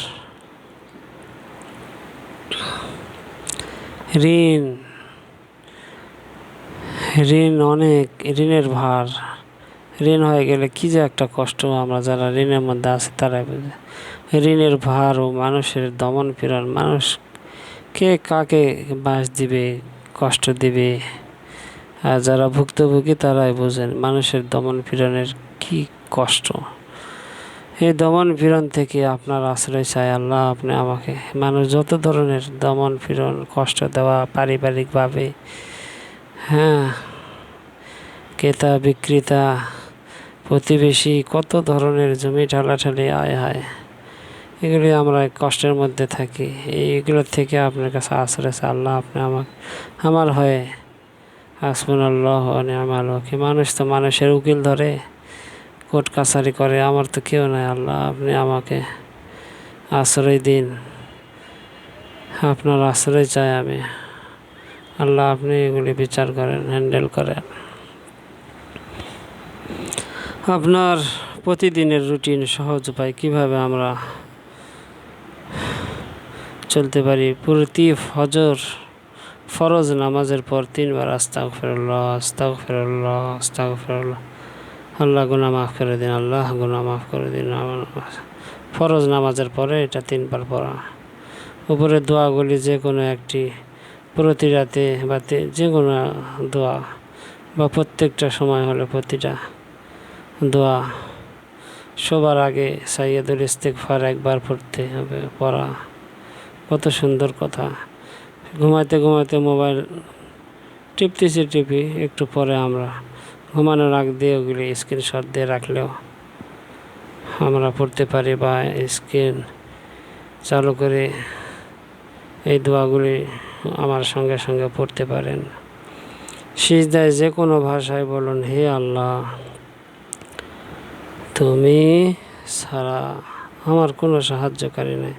অনেক ঋণের ভার, ঋণ হয়ে গেলে কি যে একটা কষ্ট, আমরা যারা ঋণের মধ্যে আছি তারাই বুঝে। ঋণের ভার ও মানুষের দমন পীড়ন, মানুষ কে কাকে বাঁশ দিবে, কষ্ট দিবে, আর যারা ভুক্তভোগী তারাই বোঝেন মানুষের দমন পীড়নের কি কষ্ট। এই দমন পীড়ন থেকে আপনার আশ্রয় চাই আল্লাহ। আপনি আমাকে মানুষ যত ধরনের দমন পীড়ন কষ্ট দেওয়া পারিবারিকভাবে, হ্যাঁ, ক্রেতা বিক্রেতা প্রতিবেশী কত ধরনের জমি ঠেলাঠেলি আয় হায়, এগুলি আমরা কষ্টের মধ্যে থাকি। এইগুলোর থেকে আপনার কাছে আশ্রয় চাই আল্লাহ। আপনি আমার হয়ে হাসবুনাল্লাহ ওয়া নি'মাল ওয়াকিল। মানুষ তো মানুষের উকিল ধরে কোর্ট কাছারি করে, আমার তো কেউ নাই আল্লাহ। আপনি আমাকে আশ্রয় দিন, আপনার আশ্রয় চাই আমি আল্লাহ। আপনি এগুলি বিচার করেন, হ্যান্ডেল করেন। আপনার প্রতিদিনের রুটিন সহজ উপায় কীভাবে আমরা চলতে পারি? প্রতি ফরজ নামাজের পর 3 বার আস্তাগফিরুল্লাহ, আস্তাগফিরুল্লাহ, আস্তাগফিরুল্লাহ। আল্লাহ গুনাহ মাফ করে দিন, আল্লাহ গুনাহ মাফ করে দিন। ফরজ নামাজের পরে এটা 3 বার পড়া। উপরে দোয়াগুলি যে কোনো একটি প্রতি রাতে বা যে কোনো দোয়া বা প্রত্যেকটা সময় হলে প্রতিটা দোয়া। সবার আগে সাইয়্যিদুল ইস্তিগফার একবার পড়তে হবে, পড়া কত সুন্দর কথা। ঘুমাইতে ঘুমাইতে মোবাইল টিপি একটু পরে আমরা ঘুমানোর আগ দিয়ে ওগুলি স্ক্রিনশট দিয়ে রাখলেও আমরা পড়তে পারি, বা স্ক্রিন চালু করে এই দোয়াগুলি আমার সঙ্গে সঙ্গে পড়তে পারেন। সিজদায় যে কোনো ভাষায় বলুন, হে আল্লাহ, তুমি ছাড়া আমার কোনো সাহায্যকারী নেই,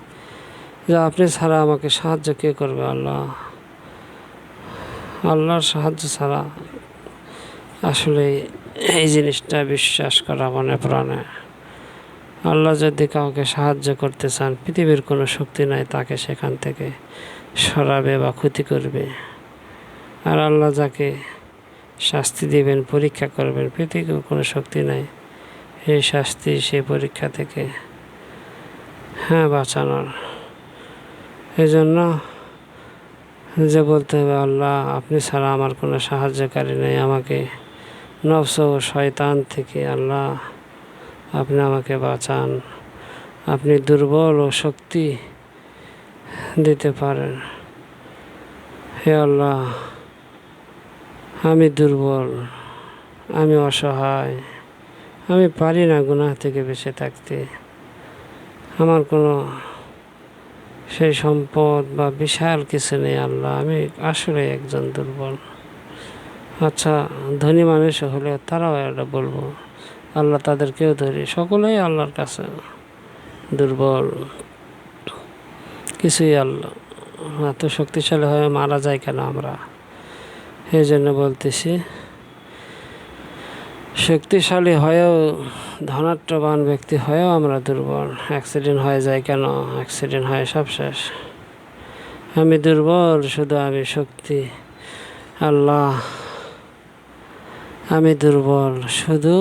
যা আপনি ছাড়া আমাকে সাহায্য কে করবে আল্লাহ? আল্লাহর সাহায্য ছাড়া আসলে এই জিনিসটা বিশ্বাস করা মনে প্রাণে। আল্লাহ যদি কাউকে সাহায্য করতে চান, পৃথিবীর কোনো শক্তি নাই তাকে সেখান থেকে সরাবে বা ক্ষতি করবে। আর আল্লাহ যাকে শাস্তি দিবেন, পরীক্ষা করবেন, পৃথিবীর কোনো শক্তি নাই এই শাস্তি, সেই পরীক্ষা থেকে বাঁচানোর। এই জন্য যে বলতে হবে, আল্লাহ আপনি ছাড়া আমার কোনো সাহায্যকারী নেই, আমাকে নফস ও শয়তান থেকে আল্লাহ আপনি আমাকে বাঁচান। আপনি দুর্বল ও শক্তি দিতে পারেন। হে আল্লাহ, আমি দুর্বল, আমি অসহায়, আমি পারি না গুনাহ থেকে বেঁচে থাকতে। আমার কোনো সেই সম্পদ বা বিশাল কিছু নেই আল্লাহ, আমি আসলে একজন দুর্বল। আচ্ছা, ধনী মানুষ হলে তারাও এটা বলবো, আল্লাহ তাদেরকেও ধরি, সকলেই আল্লাহর কাছে দুর্বল, কিছুই আল্লাহ এত শক্তিশালী হয়ে মারা যায় কেন আমরা? এই জন্য বলতেছি, শক্তিশালী হয়েও ধনাঢ্যবান ব্যক্তি হয়েও আমরা দুর্বল। অ্যাক্সিডেন্ট হয়ে যায় কেন? অ্যাক্সিডেন্ট হয়ে সব শেষ। আমি দুর্বল, শুধু আমি শক্তি। আল্লাহ আমি দুর্বল, শুধু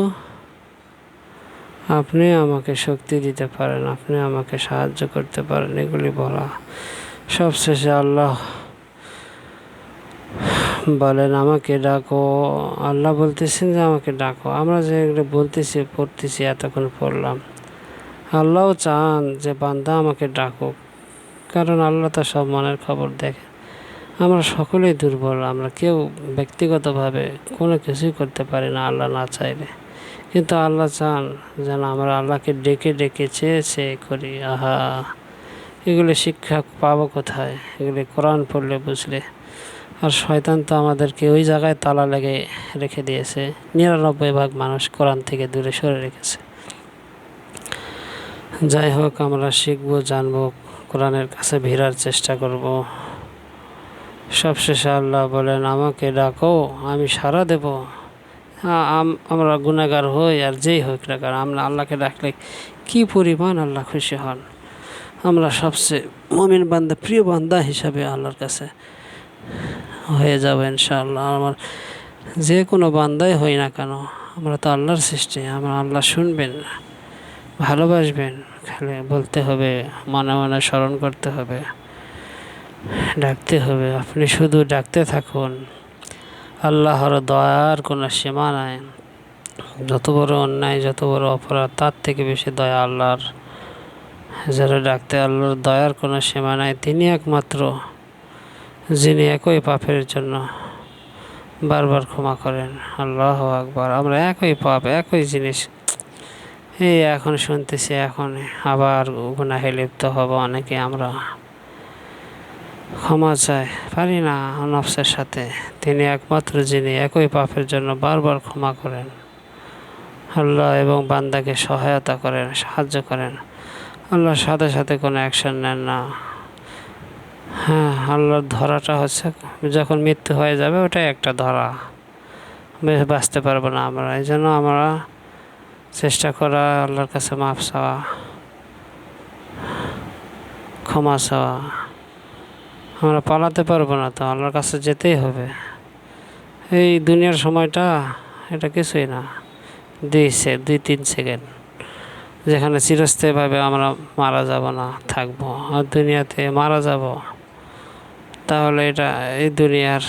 আপনি আমাকে শক্তি দিতে পারেন, আপনি আমাকে সাহায্য করতে পারেন, এগুলি বলা। সবশেষে আল্লাহ বলেন, আমাকে ডাকো। আল্লাহ বলতেছেন যে আমাকে ডাকো। আমরা যে এগুলো বলতেছি, পড়তেছি, এতক্ষণ পড়লাম, আল্লাহও চান যে বান্দা আমাকে ডাকুক, কারণ আল্লাহ তো সব মনের খবর দেখে। আমরা সকলেই দুর্বল, আমরা কেউ ব্যক্তিগতভাবে কোনো কিছুই করতে পারি না আল্লাহ না চাইলে। কিন্তু আল্লাহ চান যেন আমরা আল্লাহকে ডেকে ডেকে চেয়ে করি। আহা, এগুলি শিক্ষা পাবো কোথায়? এগুলি কোরআন পড়লে বুঝলে। আর শয়তান তো আমাদেরকে ওই জায়গায় তালা লেগে রেখে দিয়েছে, 99% মানুষ কোরআন থেকে দূরে সরে রেখেছে। যাই হোক, আমরা শিখবো, জানবো, কোরআনের কাছে ভিড়ার চেষ্টা করব। সবশেষে আল্লাহ বলেন, আমাকে ডাকো, আমি সাড়া দেব। আমরা গুনাহগার হই আর যেই হোক না কারণ, আমরা আল্লাহকে ডাকলে কি পরিমাণ আল্লাহ খুশি হন। আমরা সবচেয়ে মুমিন বান্দা, প্রিয় বান্দা হিসাবে আল্লাহর কাছে হয়ে যাবো ইনশাআল্লাহ। আমার যে কোনো বান্দাই হই না কেন, আমরা তো আল্লাহর সৃষ্টি, আমরা আল্লাহ শুনবেন, ভালোবাসবেন। খালি বলতে হবে, মনে মনে স্মরণ করতে হবে, ডাকতে হবে। আপনি শুধু ডাকতে থাকুন, আল্লাহর দয়ার কোনো সীমা নাই। যত বড় অন্যায়, যত বড় অপরাধ, তার থেকে বেশি দয়া আল্লাহর। যারা ডাকতে আল্লাহর দয়ার কোনো সীমা নাই। তিনি একমাত্র যিনি একই পাপের জন্য বারবার ক্ষমা করেন। আল্লাহু আকবার। আমরা একই পাপ, একই জিনিস এই এখন শুনতেছি, এখন আবার গুনাহে লিপ্ত হব অনেকে। আমরা ক্ষমা চাই, পারি না নফসের সাথে। তিনি একমাত্র যিনি একই পাপের জন্য বারবার ক্ষমা করেন আল্লাহ, এবং বান্দাকে সহায়তা করেন, সাহায্য করেন। আল্লাহর সাথে সাথে কোনো অ্যাকশন নেন না। হ্যাঁ, আল্লাহর ধরাটা হচ্ছে যখন মৃত্যু হয়ে যাবে, ওটাই একটা ধরা, বাঁচতে পারবো না আমরা। এই জন্য আমরা চেষ্টা করা, আল্লাহর কাছে মাফ চাওয়া, ক্ষমা চাওয়া। আমরা পালাতে পারবো না, তো আল্লাহর কাছে যেতেই হবে। এই দুনিয়ার সময়টা এটা কিছুই না, 2-3 সেকেন্ড, যেখানে চিরস্থায়ীভাবে আমরা মারা যাব না, থাকবো। আর দুনিয়াতে মারা যাব, তাহলে এই দুনিয়ার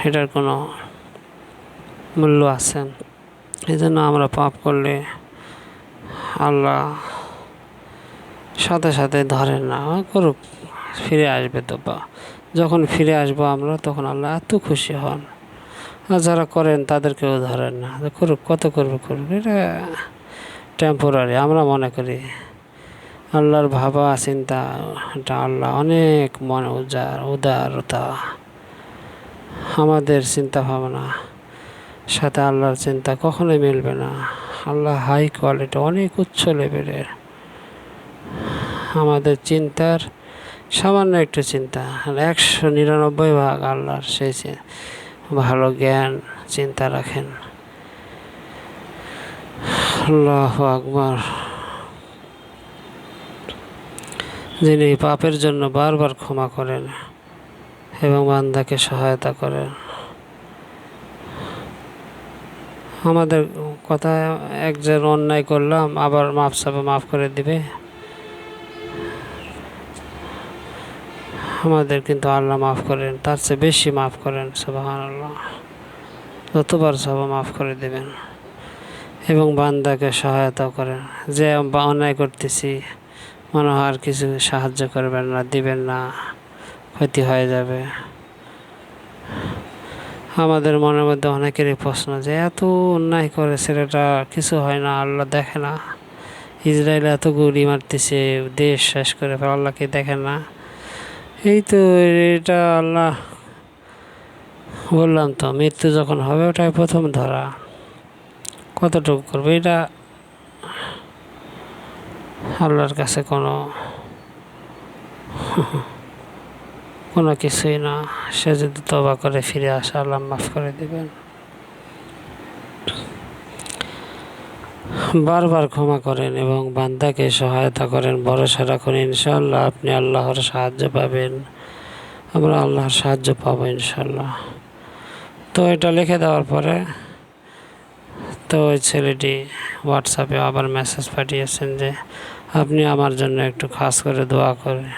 এটার কোনো মূল্য আছে? এই জন্য আমরা পাপ করলে আল্লাহ সাথে সাথে ধরেন না, করুক, ফিরে আসবে তো। যখন ফিরে আসবো আমরা, তখন আল্লাহ এত খুশি হন। আর যারা করেন তাদেরকেও ধরেন না, করুক, কত করবে করুক, এটা টেম্পোরারি আমরা মনে করি। আল্লাহর ভাবা চিন্তা, এটা আল্লাহ অনেক উদারতা। আমাদের চিন্তা ভাবনা সাথে আল্লাহর চিন্তা কখনোই মিলবে না। আল্লাহ হাই কোয়ালিটি, অনেক উচ্চ লেভেলের। আমাদের চিন্তার সামান্য একটু চিন্তা, 199 ভাগ আল্লাহর সেই ভালো জ্ঞান চিন্তা রাখেন। আল্লাহু আকবার। যিনি পাপের জন্য বারবার ক্ষমা করেন এবং বান্দাকে সহায়তা করেন। আমাদের কথা, একজন অন্যায় করলাম, আবার মাফ চাপে মাফ করে দিবে। আমাদের কিন্তু আল্লাহ মাফ করেন, তার চেয়ে বেশি মাফ করেন। সুবহানাল্লাহ। যতবার চাবো মাফ করে দেবেন এবং বান্দাকে সহায়তা করেন। যে অন্যায় করতেছি, মনে হয় আর কিছু সাহায্য করবেন না, দিবেন না, ক্ষতি হয়ে যাবে। আমাদের মনের মধ্যে অনেকেরই প্রশ্ন যে এত অন্যায় করে ছেলেটা, কিছু হয় না, আল্লাহ দেখে না? ইসরায়েল এত গুলি মারতেছে, দেশ শেষ করে ফেলে, আল্লাহকে দেখেন না? এই তো, এটা আল্লাহ বললাম তো, মৃত্যু যখন হবে ওটাই প্রথম ধরা। কতটুকু করবে এটা আল্লাহর কাছে কোনো কিছুই না। সে যদি তওবা করে ফিরে আসে, আল্লাহ মাফ করে দেবেন। বারবার ক্ষমা করেন এবং বান্দাকে সহায়তা করেন। ভরসা রাখুন, ইনশাআল্লাহ আপনি আল্লাহর সাহায্য পাবেন। আমরা আল্লাহর সাহায্য পাবো ইনশাআল্লাহ। তো এটা লিখে দেওয়ার পরে তো ওই ছেলেটি হোয়াটসঅ্যাপে আবার মেসেজ পাঠিয়েছেন যে আপনি আমার জন্য একটু খাস করে দোয়া করেন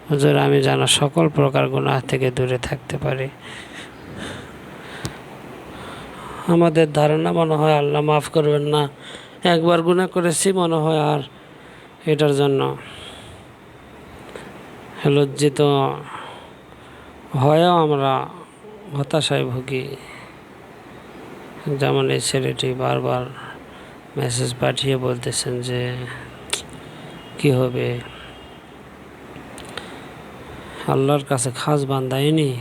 হুজুর, আমি যেন সকল প্রকার গুনাহ থেকে দূরে থাকতে পারি। আমাদের ধারণা, মনে হয় আল্লাহ মাফ করবেন না, একবার গুনাহ করেছি মনে হয়, আর এটার জন্য লজ্জিত হয়েও আমরা হতাশায় ভুগি। যেমন এই ছেলেটি বারবার মেসেজ পাঠিয়ে বলতেছেন যে কি হবে, আল্লাহর কাছে খাস বান্দাইনি।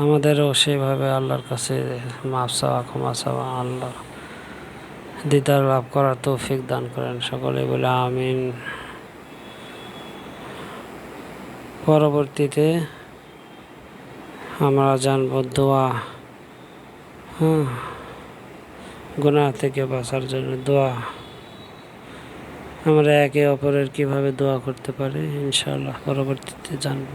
আমাদেরও সেভাবে আল্লাহর কাছে মাফ চাওয়া, ক্ষমা চাওয়া, আল্লাহ দিদার লাভ করার তৌফিক দান করেন। সকলে বলে আমিন। পরবর্তীতে আমরা জানব দোয়া। গুনাহ থেকে বাঁচার জন্য দোয়া, আমরা একে অপরের কিভাবে দোয়া করতে পারি ইনশাআল্লাহ পরবর্তীতে জানব।